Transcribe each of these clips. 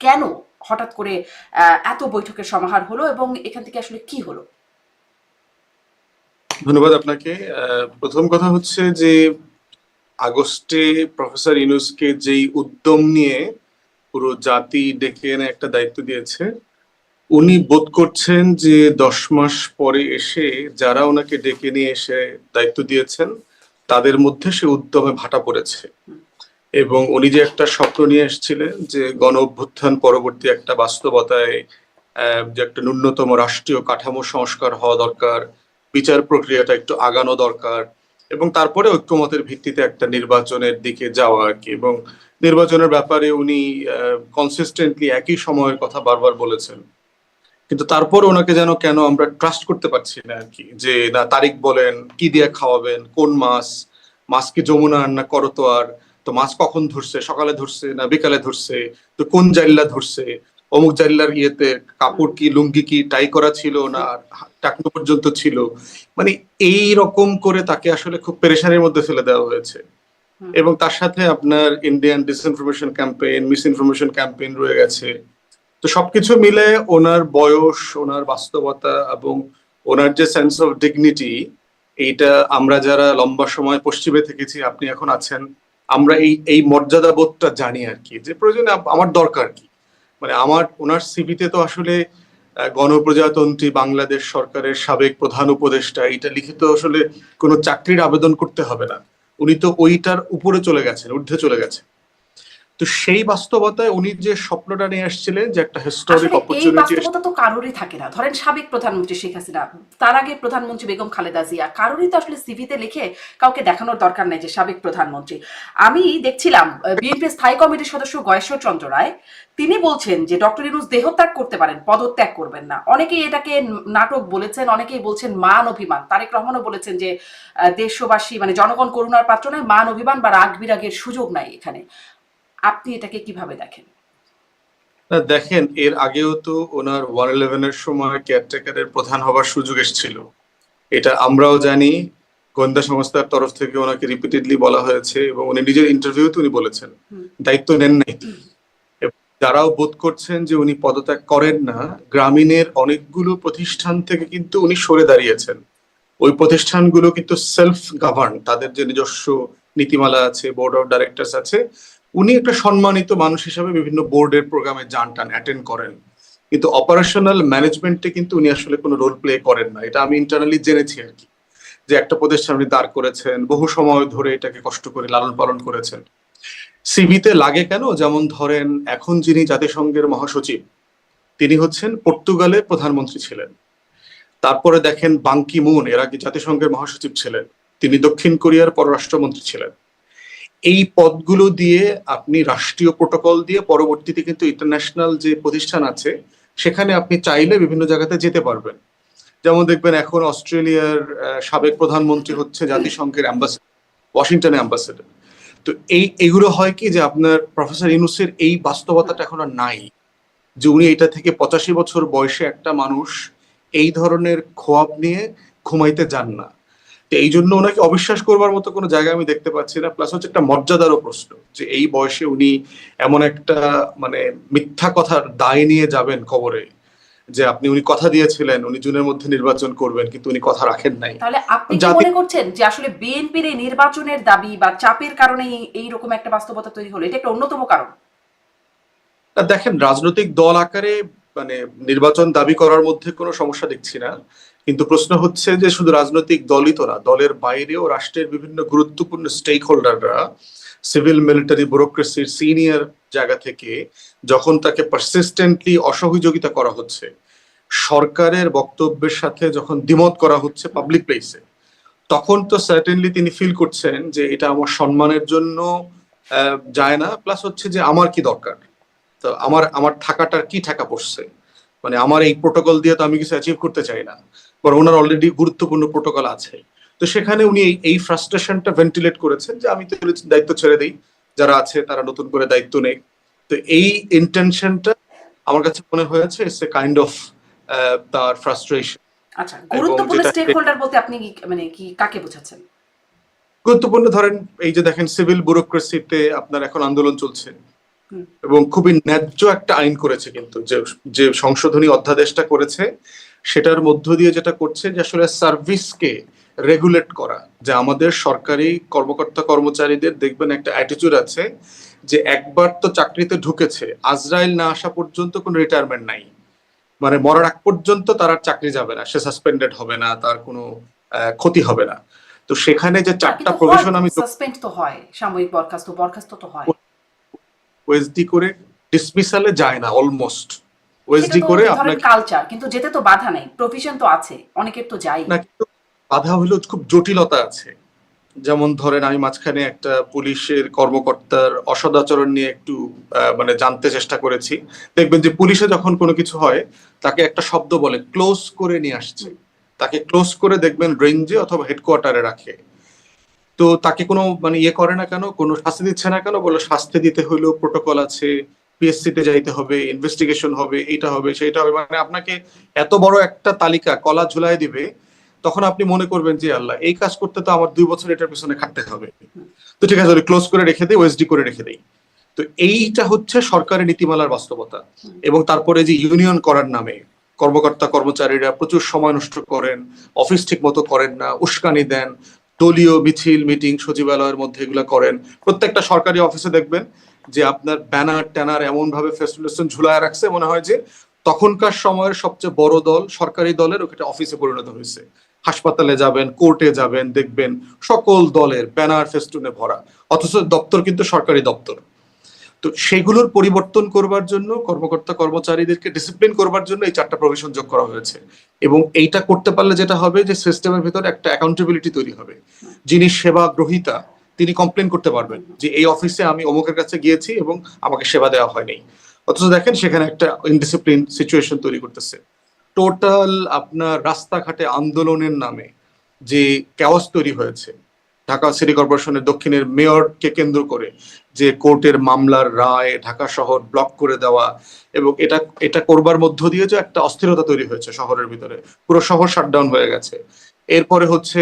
কেন হঠাৎ করে এত বৈঠকের সমাহার হলো এবং এখান থেকে আসলে কি হলো? ধন্যবাদ আপনাকে। প্রথম কথা হচ্ছে যে আগস্টে প্রফেসর ইউনূসকে যেই উদ্যম নিয়ে পুরো জাতি ডেকে এনে একটা দায়িত্ব দিয়েছে, উনি বোধ করছেন যে 10 মাস পরে এসে যারা ওনাকে ডেকে নিয়ে এসে দায়িত্ব দিয়েছেন তাদের মধ্যে সে উদ্যমে ভাটা পড়েছে। এবং উনি যে একটা স্বপ্ন নিয়ে এসেছিলেন যে গণ অভ্যুত্থান পরবর্তী একটা বাস্তবতায় যে একটা ন্যূনতম রাষ্ট্রীয় কাঠামো সংস্কার হওয়া দরকার, বিচার প্রক্রিয়াটা একটু আগানো দরকার, এবং তারপরে ঐক্যমতের ভিত্তিতে একটা নির্বাচনের দিকে যাওয়া আর কি। এবং নির্বাচনের ব্যাপারে উনি কনসিস্টেন্টলি একই সময়ের কথা বারবার বলেছেন, কিন্তু তারপর ওনাকে যেন কেন আমরা ট্রাস্ট করতে পারছি না আর কি। যে না, তারিখ বলেন, কি দিয়ে খাওয়াবেন, কোন মাছ কি যমুনার না করতোয়ার, তো মাছ কখন ধরছে, সকালে ধরছে না বিকালে ধরছে, তো কোন জাইল্লা ধরছে, অমুক জাইল্লার ইয়েতে কাপড় কি লুঙ্গি কি টাই করা ছিল না টাকনু পর্যন্ত ছিল। মানে এই রকম করে তাকে আসলে খুব পেরেশানির মধ্যে ফেলে দেওয়া হয়েছে। এবং তার সাথে আপনার Indian disinformation campaign, miss information campaign রয়ে গেছে। তো সবকিছু মিলে ওনার বয়স, ওনার বাস্তবতা এবং ওনার যে সেন্স অফ ডিগনিটি, এইটা আমরা যারা লম্বা সময় পশ্চিমে থেকেছি, আপনি এখন আছেন, আমরা এই এই মর্যাদা বোধটা জানি আর কি, যে প্রয়োজনে আমার দরকার কি। মানে ওনার সিভিতে তো আসলে গণপ্রজাতন্ত্রী বাংলাদেশ সরকারের সাবেক প্রধান উপদেষ্টা এটা লিখিত আসলে কোনো চাকরির আবেদন করতে হবে না। উনি তো ওইটার উপরে চলে গেছেন, ঊর্ধ্বে চলে গেছেন। তো সেই বাস্তবতায় উনি যে স্বপ্নটা নিয়ে আসছিলেন যে একটা হিস্টোরিক আসলে এই অপরচুনিটি। বাস্তবতা তো কারোরই থাকে না। ধরেন সাবেক প্রধানমন্ত্রী শেখ হাসিনা, তার আগে প্রধানমন্ত্রী বেগম খালেদা জিয়া, কারোরই তো আসলে সিভিতে লিখে কাউকে দেখানোর দরকার নেই যে সাবেক প্রধানমন্ত্রী। আমি দেখছিলাম বিএনপি স্থায়ী কমিটির সদস্য গয়েশ্বর চন্দ্র রায়, তিনি বলছেন যে ডক্টর ইউনূস দেহত্যাগ করতে পারেন, পদত্যাগ করবেন না। অনেকেই এটাকে নাটক বলেছেন, অনেকেই বলছেন মান অভিমান। তারেক রহমানও বলেছেন যে দেশবাসী মানে জনগণ করুণার পাত্র নয়, মান অভিমান বা রাগ বিরাগের সুযোগ নাই এখানে। আপনি এটাকে কিভাবে দেখেন? না দেখেন, এর আগেও তো ওনার 111 এর সময় কেয়ারটেকারের প্রধান হবার সুযোগ এসেছিল, এটা আমরাও জানি। গোয়েন্দা সংস্থার তরফ থেকে ওনাকে রিপিটেডলি বলা হয়েছে এবং উনি নিজের ইন্টারভিউতে উনি বলেছেন দায়িত্ব নেন নাই। এবং যারাও বোধ করছেন যে উনি পদত্যাগ করেন না, গ্রামীণের অনেকগুলো প্রতিষ্ঠান থেকে কিন্তু উনি সরে দাঁড়িয়েছেন। ওই প্রতিষ্ঠানগুলো কিন্তু সেলফ গভর্ন, তাদের যে নিজস্ব নীতিমালা আছে, বোর্ড অফ ডাইরেক্টরস আছে। উনি একটা সম্মানিত মানুষ হিসাবে বিভিন্ন বোর্ডের প্রোগ্রামে যান টান অ্যাটেন্ড করেন, কিন্তু অপারেশনাল ম্যানেজমেন্টে কিন্তু উনি আসলে কোনো রোল প্লে করেন না। এটা আমি ইন্টারনালি জেনেছি আর কি, যে একটা প্রতিষ্ঠান উনি দাঁড় করেছেন, বহু সময় ধরে এটাকে কষ্ট করে লালন পালন করেছেন। সিভিতে লাগে কেন, যেমন ধরেন এখন যিনি জাতিসংঘের মহাসচিব, তিনি হচ্ছেন পর্তুগালের প্রধানমন্ত্রী ছিলেন। তারপরে দেখেন বাং কি মুন, এর আগে জাতিসংঘের মহাসচিব ছিলেন, তিনি দক্ষিণ কোরিয়ার পররাষ্ট্রমন্ত্রী ছিলেন। এই পদগুলো দিয়ে আপনি রাষ্ট্রীয় প্রোটোকল দিয়ে পরবর্তীতে কিন্তু ইন্টারন্যাশনাল যে প্রতিষ্ঠান আছে সেখানে আপনি চাইলে বিভিন্ন জায়গাতে যেতে পারবেন। যেমন দেখবেন এখন অস্ট্রেলিয়ার সাবেক প্রধানমন্ত্রী হচ্ছে জাতিসংঘের অ্যাম্বাসেডর, ওয়াশিংটনে অ্যাম্বাসেডর। তো এইগুলো হয় কি, যে আপনার প্রফেসর ইউনূসের এই বাস্তবতাটা এখন আর নাই, যে উনি এটা থেকে 85 বছর বয়সে একটা মানুষ এই ধরনের খোয়াব নিয়ে ঘুমাইতে যান না। তো এই জন্য ওনাকে অবিশ্বাস করবার মতো কোনো জায়গা আমি দেখতে পাচ্ছি না। প্লাস হচ্ছে একটা মর্যাদারও প্রশ্ন, যে এই বয়সে উনি এমন একটা মানে মিথ্যা কথার দায় নিয়ে যাবেন কবরে, যে উনি কথা দিয়েছিলেন উনি জুনের মধ্যে নির্বাচন করবেন, কিন্তু উনি কথা রাখেন নাই। তাহলে আপনি কি জাতি মনে করছেন যে আসলে বিএনপির এই নির্বাচনের দাবি বা চাপের কারণে এইরকম একটা বাস্তবতা তৈরি হলো, এটা একটা অন্যতম কারণ? দেখেন, রাজনৈতিক দল আকারে মানে নির্বাচন দাবি করার মধ্যে কোনো সমস্যা দেখছি না, কিন্তু প্রশ্ন হচ্ছে যে শুধু রাজনৈতিক দলই তো না, দলের বাইরেও রাষ্ট্রের বিভিন্ন গুরুত্বপূর্ণ স্টেক হোল্ডাররা, সিভিল মিলিটারি ব্যুরোক্রেসির সিনিয়র জায়গা থেকে যখন তাকে পারসিস্টেন্টলি অসহযোগিতা করা হচ্ছে, সরকারের বক্তব্যের সাথে যখন দ্বিমত করা হচ্ছে পাবলিক প্লেসে, তখন তো সার্টেনলি তিনি ফিল করছেন যে এটা আমার সম্মানের জন্য যায় না। প্লাস হচ্ছে যে আমার কি দরকার, তো আমার আমার থাকাটার কি ঠাকা পড়ছে, মানে আমার এই প্রোটোকল দিয়ে তো আমি কিছু অ্যাচিভ করতে চাই না, বরং ওনার অলরেডি গুরুত্বপূর্ণ প্রোটোকল আছে। তো সেখানে উনি এই ফ্রাস্ট্রেশনটা ভেন্টিলেট করেছেন, যে আমি তো দায়িত্ব ছেড়ে দিই, যারা আছে তারা নতুন করে দায়িত্ব নেই। তো এই ইন্টেনশনটা আমার কাছে মনে হয়েছে ইটস এ কাইন্ড অফ তার ফ্রাস্ট্রেশন। আচ্ছা, এবং গুরুত্বপূর্ণ যেটা স্টেক হোল্ডার বলতে আপনি মানে কি কাকে বোঝাচ্ছেন? গুরুত্বপূর্ণ, ধরেন এই যে দেখেন সিভিল ব্যুরোক্রেসিতে আপনার এখন আন্দোলন চলছে, হুম। এবং খুবই ন্যায্য একটা আইন করেছে, কিন্তু যে যে সংশোধনী অধ্যাদেশটা করেছে সেটার মধ্য দিয়ে যেটা করছে যে আসলে সার্ভিসকে রেগুলেট করা, যে আমাদের সরকারি কর্মকর্তা কর্মচারীদের দেখবেন একটা অ্যাটিটিউড আছে যে একবার তো চাকরিতে ঢুকেছে, আজরাইল না আসা পর্যন্ত কোনো রিটায়ারমেন্ট নাই, মানে মরার আগ পর্যন্ত তার আর চাকরি যাবে না, সে সাসপেন্ডেড হবে না, তার কোনো ক্ষতি হবে না। তো সেখানে যে না, চারটা কিন্তু হয় প্রভিশন তো, আমি সাসপেন্ড তো হয়, সাময়িক বরখাস্ত বরখাস্ত তো হয়। ওএসডি করে ডিসমিসালে যায় না অলমোস্ট, সেটা ওএসডি তো করে ধরেন আপনাকে কালচার, কিন্তু যেতে তো বাধা নেই, প্রভিশন তো আছে, অনেকের তো যাই। না, কিন্তু বাধা হলেও খুব জটিলতা আছে। যেমন ধরেন আমি মাঝখানে একটা পুলিশের কর্মকর্তার অসদাচরণ নিয়ে একটু মানে জানতে চেষ্টা করেছি। দেখবেন যে পুলিশে যখন কোনো কিছু হয় তাকে একটা শব্দ বলে ক্লোজ করে নিয়ে আসছে, তাকে ক্লোজ করে দেখবেন রেঞ্জে অথবা হেডকোয়ার্টারে রাখে। তো তাকে কোনো মানে ইয়ে করে না কেন, কোনো শাস্তি দিচ্ছে না কেন, বলে শাস্তি দিতে হইলেও প্রোটোকল আছে, পিএসসি তে যাইতে হবে, ইনভেস্টিগেশন হবে, এইটা হবে সেইটা হবে, মানে আপনাকে এত বড় একটা তালিকা কলা ঝুলাই দিবে। তখন আপনি মনে করবেন যে আল্লাহ, এই কাজ করতে তো আমার 2 বছর এটার পিছনে খাটতে হবে। তো ঠিক আছে, ক্লোজ করে রেখে দেই, ওএসডি করে রেখে দেই। তো এইটা হচ্ছে সরকারের নীতিমালার বাস্তবতা। এবং তারপরে যে ইউনিয়ন করার নামে কর্মকর্তা কর্মচারীরা প্রচুর সময় নষ্ট করেন, অফিস ঠিক মতো করেন না, উস্কানি দেন, দলীয় মিছিল মিটিং সচিবালয়ের মধ্যে এগুলা করেন। প্রত্যেকটা সরকারি অফিসে দেখবেন যে আপনার ব্যানার ট্যানার এমন ভাবে ফেস্টুলেশন ঝুলায় রাখছে, মনে হয় যে তখনকার সময়ের সবচেয়ে বড় দল সরকারি দলের ওখানে অফিসে পরিণত হয়েছে। হাসপাতালে যাবেন, কোর্টে যাবেন, দেখবেন সকল দলের ব্যানার ফেস্টুনে ভরা, অথচ দপ্তর কিন্তু সরকারি দপ্তর। তো সেগুলোর পরিবর্তন করবার জন্য কর্মকর্তা কর্মচারীদেরকে ডিসিপ্লিন করবার জন্য এই 4টা প্রভিশন যোগ করা হয়েছে। এবং এইটা করতে পারলে যেটা হবে যে সিস্টেমের ভিতরে একটা অ্যাকাউন্টেবিলিটি তৈরি হবে। যিনি সেবা গ্রহীতা তিনি কমপ্লেন করতে পারবেন যে এই অফিসে আমি অমুকের কাছে গিয়েছি এবং আমাকে সেবা দেওয়া হয়নি, অথচ দেখেন সেখানে একটা ইনডিসিপ্লিন সিচুয়েশন তৈরি করতেছে। টোটাল আপনার রাস্তাঘাটে আন্দোলনের নামে যে ক্যাওস তৈরি হয়েছে, ঢাকা সিটি কর্পোরেশনের দক্ষিণের মেয়রকে কেন্দ্র করে যে কোর্টের মামলার রায় ঢাকা শহর ব্লক করে দেওয়া, এবং এটা এটা করবার মধ্য দিয়ে যে একটা অস্থিরতা তৈরি হয়েছে শহরের ভিতরে, পুরো শহর শাটডাউন হয়ে গেছে। এরপরে হচ্ছে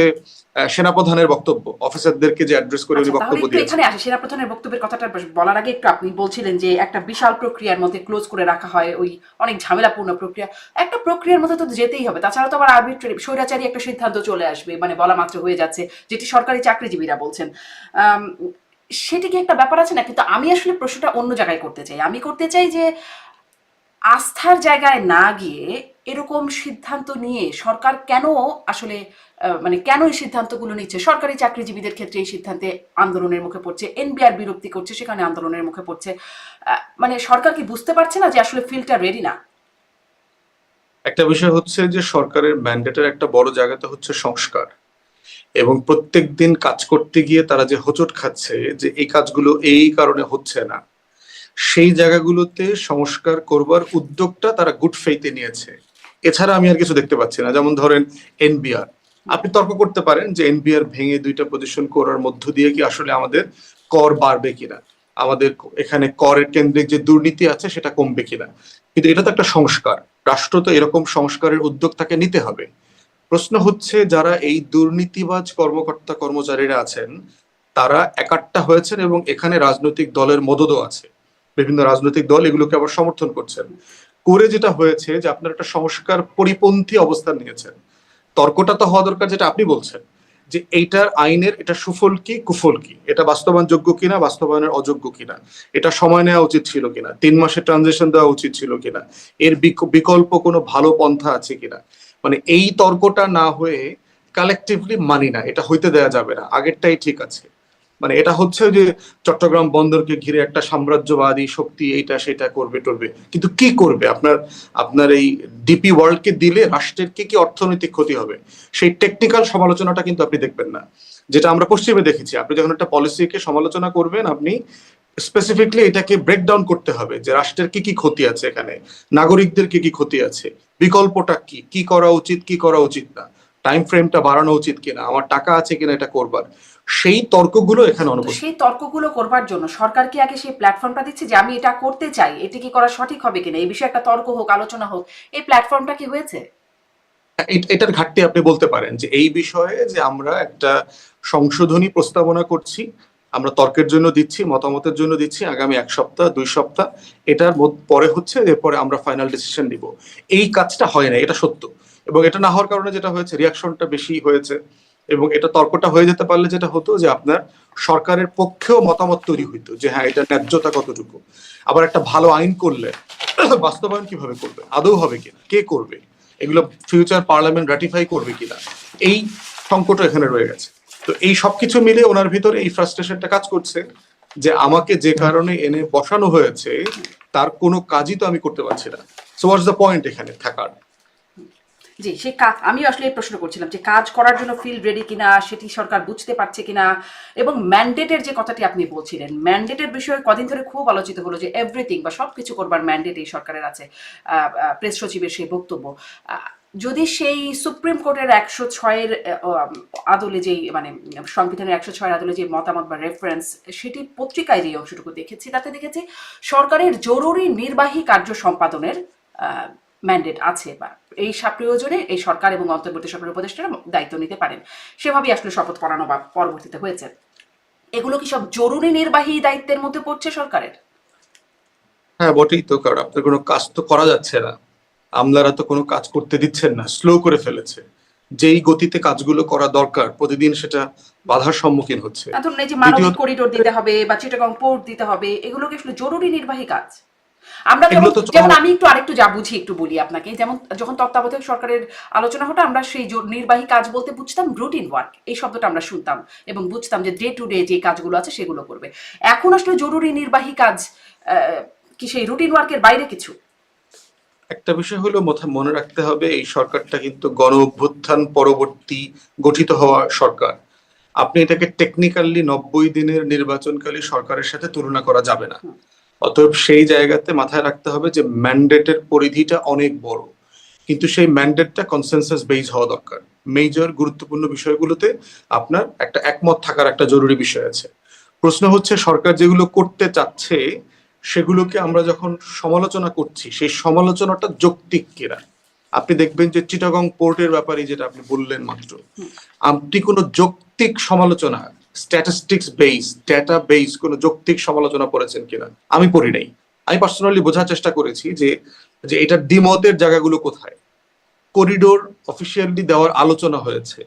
সেনাপ্রধানের বক্তব্য, অফিসারদেরকে যে অ্যাড্রেস করে উনি আচ্ছা, তাহলে বক্তব্য একটু দিয়েছেন। এখানে আসে সেনাপ্রধানের বক্তব্যের কথাটা বলার আগে একটু আপনি বলছিলেন যে একটা বিশাল প্রক্রিয়ার মধ্যে ক্লোজ করে রাখা হয়, ওই অনেক ঝামেলাপূর্ণ প্রক্রিয়া। একটা প্রক্রিয়ার মধ্যে তো যেতেই হবে, তাছাড়া তো আবার আরবিট্রারি স্বৈরাচারী একটা সিদ্ধান্ত চলে আসবে, মানে বলা মাত্র হয়ে যাচ্ছে, যেটি সরকারি চাকরিজীবীরা বলছেন। আম, সেটি কি একটা ব্যাপার আছে না? কিন্তু আমি আসলে প্রশ্নটা অন্য জায়গায় করতে চাই। আমি করতে চাই যে আস্থার জায়গায় না গিয়ে এরকম সিদ্ধান্ত নিয়ে সরকার কেন আসলে মানে কেন এই সিদ্ধান্তগুলো নিচ্ছে? সরকারি চাকরিজীবীদের ক্ষেত্রে এই সিদ্ধান্তে আন্দোলনের মুখে পড়ছে, এনবিআর বিরক্তি করছে, সেখানে আন্দোলনের মুখে পড়ছে। মানে সরকার কি বুঝতে পারছে না যে আসলে ফিল্ডটা রেডি না? একটা বিষয় হচ্ছে যে সরকারের ম্যান্ডেটের একটা বড় জায়গাতে হচ্ছে সংস্কার, এবং প্রত্যেক দিন কাজ করতে গিয়ে তারা যে হোঁচট খাচ্ছে যে এই কাজগুলো এই কারণে হচ্ছে না, সেই জায়গাগুলোতে সংস্কার করবার উদ্যোগটা তারা গুড ফেইথে নিয়েছে। এছাড়া আমি আর কিছু দেখতে পাচ্ছি না। যেমন ধরেন এনবিআর, আপনি তর্ক করতে পারেন যে এনবিআর ভেঙে 2টা পজিশন করার মধ্য দিয়ে কি আসলে আমাদের কর বাড়বে কিনা, আমাদের এখানে করের কেন্দ্রিক যে দুর্নীতি আছে সেটা কমবে কিনা, কিন্তু এটা তো একটা সংস্কার, রাষ্ট্র তো এরকম সংস্কারের উদ্যোগ তাকে নিতে হবে। প্রশ্ন হচ্ছে যারা এই দুর্নীতিবাজ কর্মকর্তা কর্মচারীরা আছেন তারা একাট্টা হয়েছেন, এবং এখানে রাজনৈতিক দলের মদতও আছে, বিভিন্ন রাজনৈতিক দল এগুলোকে আবার সমর্থন করছেন। করে যেটা হয়েছে যে আপনার একটা সংস্কার পরিপন্থী অবস্থান নিয়েছেন। তর্কটা তো হওয়া দরকার যেটা আপনি বলছেন, যে এইটার আইনের এটা সুফল কি কুফল কি, এটা বাস্তবায়নযোগ্য কিনা বাস্তবায়নের অযোগ্য কিনা, এটা সময় নেওয়া উচিত ছিল কিনা, 3 মাসের ট্রানজিশন দেওয়া উচিত ছিল কিনা, এর বিকল্প কোনো ভালো পন্থা আছে কিনা। মানে এই তর্কটা না হয়ে কালেকটিভলি মানি না, এটা হইতে দেয়া যাবে না, আগেরটাই ঠিক আছে। মানে এটা হচ্ছে যে চট্টগ্রাম বন্দরকে ঘিরে একটা সাম্রাজ্যবাদী শক্তি এইটা সেটা করবে টরবে, কিন্তু কি করবে? আপনার আপনার এই ডিপি ওয়ার্ল্ডকে দিলে রাষ্ট্রের কি কি অর্থনৈতিক ক্ষতি হবে, সেই টেকনিক্যাল সমালোচনাটা কিন্তু আপনি দেখবেন না, যেটা আমরা পশ্চিমে দেখেছি। আপনি যখন একটা পলিসিকে সমালোচনা করবেন, আপনি স্পেসিফিকলি এটাকে ব্রেকডাউন করতে হবে যে রাষ্ট্রের কি কি ক্ষতি আছে, এখানে নাগরিকদের কি কি ক্ষতি আছে, বিকল্পটা কি, কি করা উচিত কি করা উচিত না, টাইম ফ্রেমটা বাড়ানো উচিত কিনা, আমার টাকা আছে কিনা এটা করবার, সেই তর্কগুলো এখানে তো অনুপস্থিত। সেই তর্কগুলো করবার জন্য সরকার কি আগে সেই প্ল্যাটফর্মটা দিচ্ছে যে আমি এটা করতে চাই, এটি কি করা সঠিক হবে কিনা, এই বিষয়ে একটা তর্ক হোক, আলোচনা হোক, এই প্ল্যাটফর্মটা কি হয়েছে? এটার ঘাটতি আপনি বলতে পারেন যে এই বিষয়ে যে আমরা একটা সংশোধনী প্রস্তাবনা করছি, আমরা তর্কের জন্য দিচ্ছি, মতামতের জন্য দিচ্ছি, আগামী 1 সপ্তাহ 2 সপ্তাহ এটার পরে হচ্ছে, এরপরে আমরা ফাইনাল ডিসিশন নিব। এই কাজটা হয় না, এটা সত্য। এবং এটা না হওয়ার কারণে যেটা হয়েছে, রিয়াকশনটা বেশি হয়েছে। এবং এটা তর্কটা হয়ে যেতে পারলে যেটা হতো যে আপনার সরকারের পক্ষেও মতামত তৈরি হইতো যে হ্যাঁ এটা ন্যায্যতা কতটুকু। আবার একটা ভালো আইন করলে বাস্তবায়ন কিভাবে করবে, আদৌ হবে কিনা, কে করবে, এগুলো ফিউচার পার্লামেন্ট রাটিফাই করবে কিনা, এই সংকটও এখানে রয়ে গেছে। তো এই সবকিছু মিলে ওনার ভিতরে এই ফ্রাস্ট্রেশনটা কাজ করছে যে আমাকে যে কারণে এনে বসানো হয়েছে তার কোনো কাজই তো আমি করতে পারছি না। সো হোয়াটস দ্য পয়েন্ট এখানে থাকার? জি, সে কাজ আমি আসলে এই প্রশ্ন করছিলাম যে কাজ করার জন্য ফিল রেডি কিনা, সেটি সরকার বুঝতে পারছে কিনা। এবং ম্যান্ডেটের যে কথাটি আপনি বলছিলেন, ম্যান্ডেটের বিষয়ে কদিন ধরে খুব আলোচিত হলো যে এভরিথিং বা সবকিছু করবার ম্যান্ডেট এই সরকারের আছে। প্রেস সচিবের সেই বক্তব্য, যদি সেই সুপ্রিম কোর্টের 106-এর আদলে যেই মানে সংবিধানের 106-এর আদলে যে মতামত বা রেফারেন্স, সেটি পত্রিকায় যে অংশটুকু দেখেছি, তাতে দেখেছি সরকারের জরুরি নির্বাহী কার্য সম্পাদনের ম্যান্ডেট আছে, বা এই প্রয়োজনে এই সরকার এবং অন্তর্বর্তী সরকারের উপদেষ্টারা দায়িত্ব নিতে পারেন, সেভাবেই আসলে শপথ পড়ানো বা পরবর্তীতে হয়েছে। এগুলো কি সব জরুরি নির্বাহী দায়িত্বের মধ্যে পড়ছে সরকারের? হ্যাঁ বটেই তো, কারণ আপনার কোনো কাজ তো করা যাচ্ছে না, আমলারা তো কোনো কাজ করতে দিচ্ছেন না, স্লো করে ফেলেছে। যেই গতিতে কাজগুলো করা দরকার প্রতিদিন সেটা বাধার সম্মুখীন হচ্ছে। ধরুন এই যে মানবিক করিডোর দিতে হবে বা চিটাগং পোর্ট দিতে হবে, এগুলো কি আসলে জরুরি নির্বাহী কাজ? আমরা যেমন আমি একটু আরেকটু যা বুঝি একটু বলি আপনাকে, যেমন যখন তত্ত্বাবধায়ক সরকারের আলোচনা হতো, আমরা সেই নির্বাহী কাজ বলতে বুঝতাম রুটিন ওয়ার্ক, এই শব্দটা আমরা শুনতাম এবং বুঝতাম যে ডে টু ডে যে কাজগুলো আছে সেগুলো করবে। এখন আসলে জরুরি নির্বাহী কাজ কি সেই রুটিন ওয়ার্কের বাইরে কিছু? একটা বিষয় হলো মনে রাখতে হবে, এই সরকারটা কিন্তু গণ অভ্যুত্থান পরবর্তী গঠিত হওয়া সরকার। আপনি এটাকে টেকনিক্যালি 90 দিনের নির্বাচনকালী সরকারের সাথে তুলনা করা যাবে না। অতএব সেই জায়গাতে মাথায় রাখতে হবে যে ম্যান্ডেটের পরিধিটা অনেক বড়, কিন্তু সেই ম্যান্ডেটটা কনসেনসাস বেস হওয়া দরকার। মেজর গুরুত্বপূর্ণ বিষয়গুলোতে আপনার একটা একমত থাকার একটা জরুরি বিষয় আছে। প্রশ্ন হচ্ছে সরকার যেগুলো করতে চাচ্ছে সেগুলোকে আমরা যখন সমালোচনা করছি, সেই সমালোচনাটা যৌক্তিক কিনা। আপনি দেখবেন যে চিটাগং পোর্টের ব্যাপারে যেটা আপনি বললেন মাত্র, আপনি কোনো যৌক্তিক সমালোচনা, স্ট্যাটিস্টিক্স বেস, ডেটা বেস কোনো যৌক্তিক সমালোচনা করেছেন কিনা? আমি পড়ি নাই। আমি পার্সোনালি বোঝার চেষ্টা করেছি যে যে এটার দ্বিমতের জায়গাগুলো কোথায়। করিডোর অফিসিয়ালি দেওয়ার আলোচনা হয়েছে,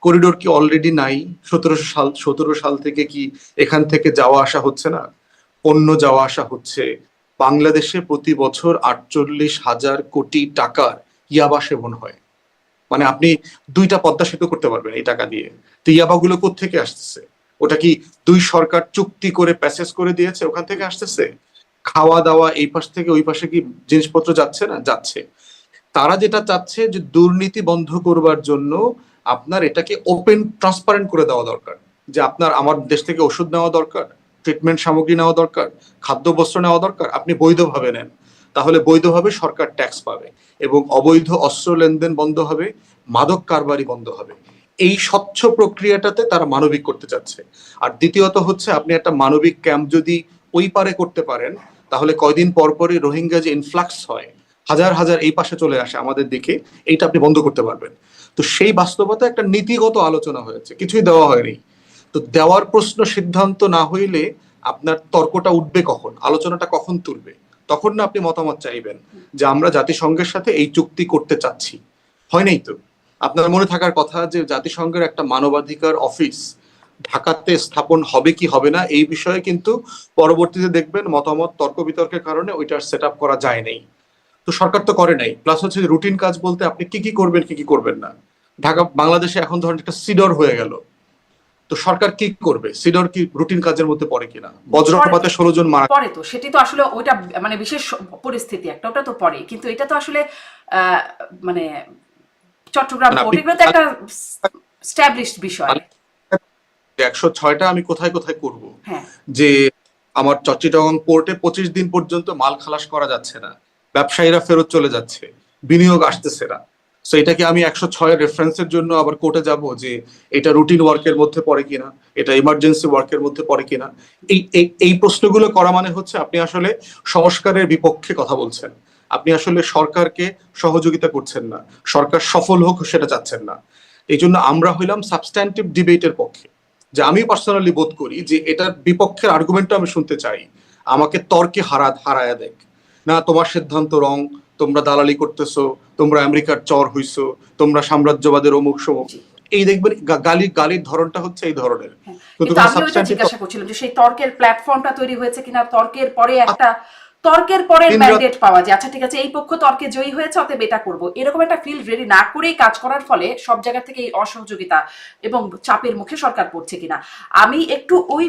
করিডোর কি অলরেডি নাই? 17 সাল থেকে কি এখান থেকে যাওয়া আসা হচ্ছে না? পণ্য যাওয়া আসা হচ্ছে। বাংলাদেশে প্রতি বছর 48,000 কোটি টাকার ইয়াবা সেবন হয়। মানে আপনি 2টা পদ্মা সেতু করতে পারবেন এই টাকা দিয়ে। তো ইয়াবাগুলো কোত্থেকে আসতেছে? ওটা কি 2 সরকার চুক্তি করে প্যাসেজ করে দিয়েছে, ওখান থেকে আসতেছে? খাওয়া দাওয়া এই পাশ থেকে ওই পাশে কি জিনিসপত্র যাচ্ছে না? যাচ্ছে। তারা যেটা চাচ্ছে যে দুর্নীতি বন্ধ করবার জন্য আপনার এটাকে ওপেন ট্রান্সপারেন্ট করে দেওয়া দরকার, যে আপনার আমার দেশ থেকে ওষুধ নেওয়া দরকার, ট্রিটমেন্ট সামগ্রী নেওয়া দরকার, খাদ্যবস্ত্র নেওয়া দরকার, আপনি বৈধভাবে নেন, তাহলে বৈধভাবে সরকার ট্যাক্স পাবে এবং অবৈধ অস্ত্র লেনদেন বন্ধ হবে, মাদক কারবারি বন্ধ হবে। এই স্বচ্ছ প্রক্রিয়াটাতে তারা মানবিক করতে চাচ্ছে। আর দ্বিতীয়ত হচ্ছে, আপনি একটা মানবিক ক্যাম্প যদি ওই পারে করতে পারেন, তাহলে কয়দিন পর পরই রোহিঙ্গা যে ইনফ্লাক্স হয়, হাজার হাজার এই পাশে চলে আসে আমাদের দিকে, এইটা আপনি বন্ধ করতে পারবেন। তো সেই বাস্তবতা একটা নীতিগত আলোচনা হয়েছে, কিছুই দেওয়া হয়নি। তো দেওয়ার প্রশ্ন সিদ্ধান্ত না হইলে আপনার তর্কটা উঠবে কখন, আলোচনাটা কখন তুলবে? তখন না আপনি মতামত চাইবেন যে আমরা জাতিসংঘের সাথে এই চুক্তি করতে চাচ্ছি। হয় নাই তো। আপনার মনে থাকার কথা যে জাতিসংঘের একটা মানবাধিকার অফিস ঢাকাতে স্থাপন হবে কি হবে না, এই বিষয়ে কিন্তু পরবর্তীতে দেখবেন মতামত তর্ক বিতর্কের কারণে ওইটার সেট আপ করা যায় নাই। তো সরকার তো করে নাই। প্লাস হচ্ছে রুটিন কাজ বলতে আপনি কি কি করবেন কি কি করবেন না। ঢাকা বাংলাদেশে এখন ধরেন একটা সিডর হয়ে গেল, তো সরকার কি করবে? সিডর কি রুটিন কাজের মধ্যে পড়ে কিনা? বজ্রপাতে 16 জন মারা পরে, তো সেটি তো আসলে ওইটা মানে বিশেষ পরিস্থিতি একটা, ওটা তো পরে। কিন্তু এটা তো আসলে মানে চট্টগ্রাম পোর্ট, এগুলো তো একটা স্ট্যাবলিশড বিষয়। 106টা আমি কোথায় কোথায় করব? হ্যাঁ, যে আমার চট্টগ্রাম পোর্টে 25 দিন পর্যন্ত মাল খালাস করা যাচ্ছে না, ব্যবসায়ীরা ফেরত চলে যাচ্ছে, বিনিয়োগ আসতেছে না। সো এটা কি আমি 106 রেফারেন্সের জন্য আবার কোর্টে যাব যে এটা রুটিন ওয়ার্কের মধ্যে পড়ে কিনা, এটা ইমার্জেন্সি ওয়ার্কের মধ্যে পড়ে কিনা? এই এই প্রশ্নগুলো করা মানে হচ্ছে আপনি আসলে সংস্কারের বিপক্ষে কথা বলছেন, আপনি আসলে সরকারকে সহযোগিতা করছেন না, সরকার সফল হোক সেটা চাচ্ছেন না। এই জন্য আমরা হইলাম সাবস্ট্যান্টিভ ডিবেটের পক্ষে, যে আমি পার্সোনালি বোধ করি যে এটার বিপক্ষের আর্গুমেন্টটা আমি শুনতে চাই। আমাকে তর্কে হারায়া দেখ, না তোমার সিদ্ধান্ত রং, তোমরা দালালি করতেছো, তোমরা আমেরিকার চর হইছো, তোমরা সাম্রাজ্যবাদের অমুক সমুক। জি। এই দেখবেন গালির ধরনটা হচ্ছে এই ধরনের। হ্যাঁ, কিন্তু কিন্তু আমি ওইটা জিজ্ঞাসা করছিলাম যে সেই তর্কের প্ল্যাটফর্মটা তৈরি হয়েছে কিনা, তর্কের পরে একটা তর্কের পরের ম্যান্ডেট পাওয়া যায়, আচ্ছা ঠিক আছে এই পক্ষ তর্কে জয়ী হয়েছে অতএব এটা করব, এরকম একটা ফিল্ড রেডি না করেই কাজ করার ফলে সব জায়গা থেকে এই অসহযোগিতা এবং চাপের মুখে সরকার পড়ছে কিনা। আমি একটু ওই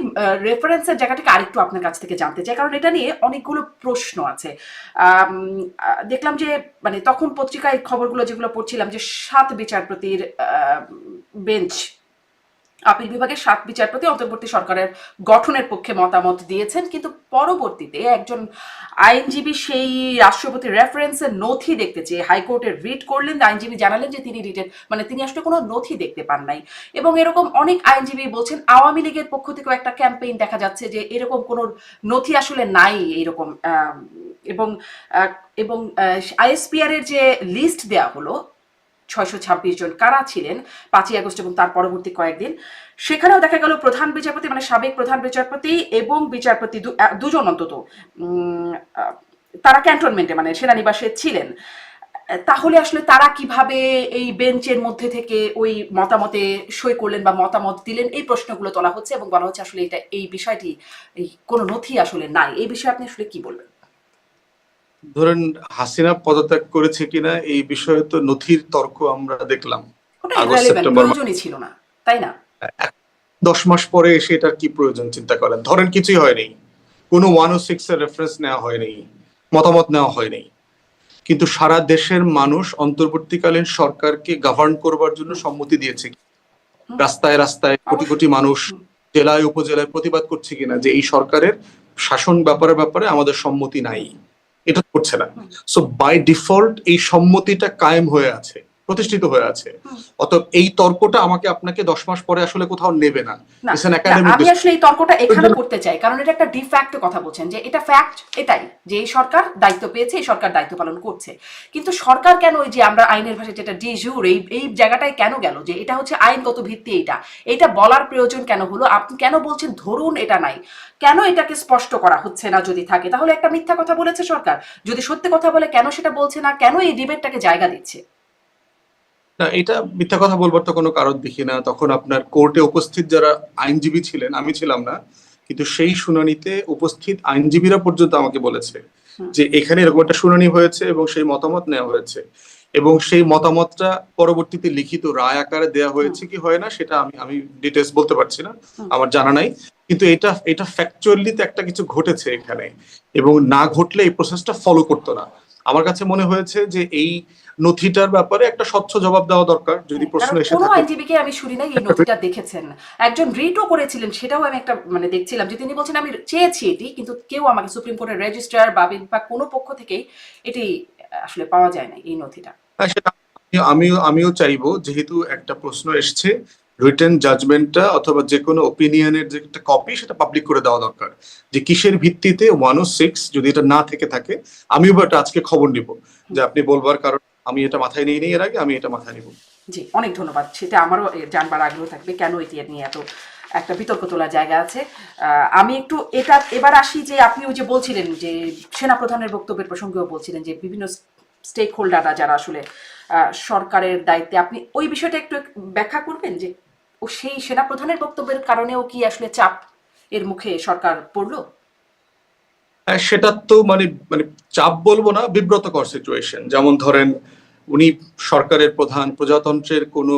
রেফারেন্সের জায়গাটাকে আরেকটু আপনার কাছ থেকে জানতে চাই, কারণ এটা নিয়ে অনেকগুলো প্রশ্ন আছে। দেখলাম যে মানে তখন পত্রিকায় খবরগুলো যেগুলো পড়ছিলাম যে 7 বিচারপতির বেঞ্চ, আপিল বিভাগের 7 বিচারপতি অন্তর্বর্তী সরকারের গঠনের পক্ষে মতামত দিয়েছেন, কিন্তু পরবর্তীতে একজন আইনজীবী সেই রাষ্ট্রপতির রেফারেন্সের নথি দেখতে চেয়ে হাইকোর্টের রিট করলেন। আইনজীবী জানালেন যে তিনি রিটের মানে তিনি আসলে কোনো নথি দেখতে পান নাই, এবং এরকম অনেক আইনজীবী বলছেন আওয়ামী লীগের পক্ষ থেকেও একটা ক্যাম্পেইন দেখা যাচ্ছে যে এরকম কোনো নথি আসলে নাই এইরকম। এবং এবং আইএসপিআর এর যে লিস্ট দেওয়া হলো 626 জন কারা ছিলেন 5ই আগস্ট এবং তার পরবর্তী কয়েকদিন, সেখানেও দেখা গেল প্রধান বিচারপতি মানে সাবেক প্রধান বিচারপতি এবং বিচারপতি দুজন অন্তত তারা ক্যান্টনমেন্টে মানে সেনানিবাসে ছিলেন। তাহলে আসলে তারা কিভাবে এই বেঞ্চের মধ্যে থেকে ওই মতামতে সই করলেন বা মতামত দিলেন, এই প্রশ্নগুলো তোলা হচ্ছে এবং বলা হচ্ছে আসলে এটা এই বিষয়টি এই কোনো নথি আসলে নাই। এই বিষয়ে আপনি আসলে কি বলবেন? ধরেন হাসিনা পদত্যাগ করেছে কিনা এই বিষয়ে তো নথির তর্ক আমরা দেখলাম ওটা আগস্ট ইররিলেভেন্ট, সেপ্টেম্বর প্রয়োজনই ছিল না, তাই না? 10 মাস পরে এসে এটার কি প্রয়োজন চিন্তা করেন। ধরেন কিছুই হয়নি, কোনো 106 এর রেফারেন্স নেওয়া হয়নি, মতামত নেওয়া হয়নি, কিন্তু সারা দেশের মানুষ অন্তর্বর্তীকালীন সরকারকে গভর্ন করবার জন্য সম্মতি দিয়েছে। রাস্তায় রাস্তায় কোটি কোটি মানুষ জেলায় উপজেলায় প্রতিবাদ করছে কিনা যে এই সরকারের শাসন ব্যাপারে আমাদের সম্মতি নাই, এটা করছে না। সো বাই ডিফল্ট এই সম্মতিটা কায়েম হয়ে আছে, প্রতিষ্ঠিত হয়ে আছে। অতএব এই তর্কটা আমাকে আপনাকে 10 মাস পরে আসলে কোথাও নেবে না। না, It's an না, academic আমি আসলে এই তর্কটা এখানে discussion। করতে চাই কারণ এটা একটা ডিফ্যাক্ট কথা বলছেন যে এটা ফ্যাক্ট এটাই যে এই সরকার দায়িত্ব পেয়েছে, এই সরকার দায়িত্ব পালন করছে, কিন্তু সরকার কেন ওই যে আমরা আইনের ভাষায় যেটা ডি জুর এই জায়গাটায় কেন গেল যে এটা হচ্ছে আইনগত ভিত্তি, এটা বলার প্রয়োজন কেন হলো? আপনি কেন বলছেন ধরুন এটা নাই, কেন এটাকে স্পষ্ট করা হচ্ছে না? যদি থাকে তাহলে একটা মিথ্যা কথা বলেছে সরকার, যদি সত্যি কথা বলে কেন সেটা বলছে না, কেন এই ডিবেটটাকে জায়গা দিচ্ছে? না, এটা মিথ্যা কথা বলবার তো কোনো কারণ দেখি না। তখন আপনার কোর্টে উপস্থিত যারা আইনজীবী ছিলেন, আমি ছিলাম না, কিন্তু সেই শুনানিতে উপস্থিত আইনজীবীরা পর্যন্ত আমাকে বলেছে যে এখানে এরকম একটা শুনানি হয়েছে এবং সেই মতামত নেওয়া হয়েছে, এবং সেই মতামতটা পরবর্তীতে লিখিত রায় আকারে দেওয়া হয়েছে কি হয় না সেটা আমি ডিটেলস বলতে পারছি না, আমার জানা নাই। কিন্তু এটা ফ্যাকচুয়ালি তো একটা কিছু ঘটেছে এখানে, এবং না ঘটলে এই প্রসেসটা ফলো করতো না। আমার কাছে মনে হয়েছে যে এই নথিটার ব্যাপারে একটা স্বচ্ছ জবাব দেওয়া দরকার যদি প্রশ্ন কারণ এসে কোনো থাকে। আইনজীবীকে আমি শুনি নাই এই নথিটা দেখেছেন, একজন রিটও করেছিলেন, সেটাও আমি একটা মানে দেখছিলাম যে তিনি বলছেন আমি চেয়েছি এটি, কিন্তু কেউ আমাকে সুপ্রিম কোর্টের রেজিস্ট্রার বা কোনো পক্ষ থেকেই এটি আসলে পাওয়া যায় না এই নথিটা। হ্যাঁ, সেটা আমিও চাইবো, যেহেতু একটা প্রশ্ন এসছে, রিটেন জাজমেন্টটা অথবা যে কোনো ওপিনিয়নের যে একটা কপি সেটা পাবলিক করে দেওয়া দরকার, যে কিসের ভিত্তিতে 106 যদি এটা না থেকে থাকে। আমিও এটা আজকে খবর নিব, যে আপনি বলবার কারণ আমি এটা মাথায় নিয়ে নিই, এর আগে আমি এটা মাথায় নিব। জি, অনেক ধন্যবাদ, সেটা আমারও জানবার আগ্রহ থাকবে কেন এটি নিয়ে এত একটা বিতর্ক তোলার জায়গা আছে। আমি একটু এটা এবার আসি যে আপনি ওই যে বলছিলেন যে সেনাপ্রধানের বক্তব্যের প্রসঙ্গেও বলছিলেন যে বিভিন্ন স্টেক হোল্ডাররা যারা আসলে সরকারের দায়িত্বে, আপনি ওই বিষয়টা একটু ব্যাখ্যা করবেন যে ও সেই সেনাপ্রধানের বক্তব্যের কারণেও কি আসলে চাপ এর মুখে সরকার পড়লো? হ্যাঁ, সেটা তো মানে মানে চাপ বলবো না, বিব্রতকর সিচুয়েশন। যেমন ধরেন উনি সরকারের প্রধান, প্রজাতন্ত্রের কোনো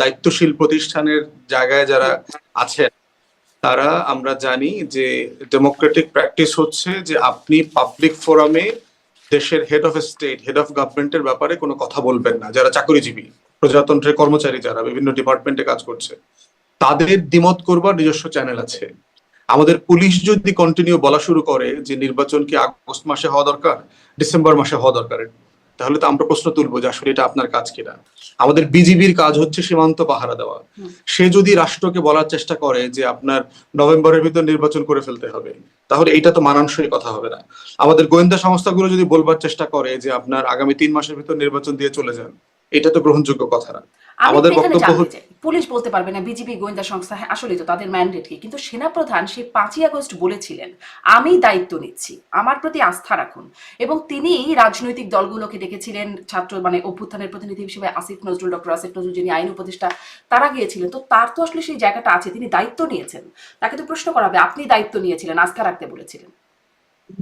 দায়িত্বশীল প্রতিষ্ঠানের জায়গায় যারা আছেন তারা, আমরা জানি যে ডেমোক্রেটিক প্র্যাকটিস হচ্ছে যে আপনি পাবলিক ফোরামে দেশের head of state, head of গভর্নমেন্টের ব্যাপারে কোনো কথা বলবেন না। যারা চাকরিজীবী, প্রজাতন্ত্রের কর্মচারী যারা বিভিন্ন ডিপার্টমেন্টে কাজ করছে, তাদের দ্বিমত করবার নিজস্ব চ্যানেল আছে। আমাদের পুলিশ যদি কন্টিনিউ বলা শুরু করে যে নির্বাচন কি আগস্ট মাসে হওয়া দরকার, ডিসেম্বর মাসে হওয়া দরকার, তাহলে তো আমরা প্রশ্ন তুলবো যে আসলে এটা আপনার কাজ কিনা। আমাদের বিজিবির কাজ হচ্ছে সীমান্ত পাহারা দেওয়া, সে যদি রাষ্ট্রকে বলার চেষ্টা করে যে আপনার নভেম্বরের ভিতর নির্বাচন করে ফেলতে হবে, তাহলে এটা তো মানানসই কথা হবে না। আমাদের গোয়েন্দা সংস্থাগুলো যদি বলবার চেষ্টা করে যে আপনার আগামী 3 মাসের ভিতর নির্বাচন দিয়ে চলে যান, এটা তো গ্রহণযোগ্য কথা না। আমি আমাদের একটু এখানে বক্তব্য জানতে হচ্ছে চাই, পুলিশ বলতে পারবে না, বিজিবি গোয়েন্দা সংস্থা, হ্যাঁ আসলেই তো তাদের ম্যান্ডেট কি, কিন্তু সেনাপ্রধান সেই 5ই আগস্ট বলেছিলেন আমি দায়িত্ব নিচ্ছি, আমার প্রতি আস্থা রাখুন। এবং তিনি রাজনৈতিক দলগুলোকে ডেকেছিলেন, ছাত্র মানে অভ্যুত্থানের প্রতিনিধি হিসেবে আসিফ নজরুল, ডক্টর আসিফ নজরুল যিনি আইন উপদেষ্টা, তারা গিয়েছিলেন। তো তার তো আসলে সেই জায়গাটা আছে, তিনি দায়িত্ব নিয়েছেন, তাকে তো প্রশ্ন করা হবে আপনি দায়িত্ব নিয়েছিলেন, আস্থা রাখতে বলেছিলেন।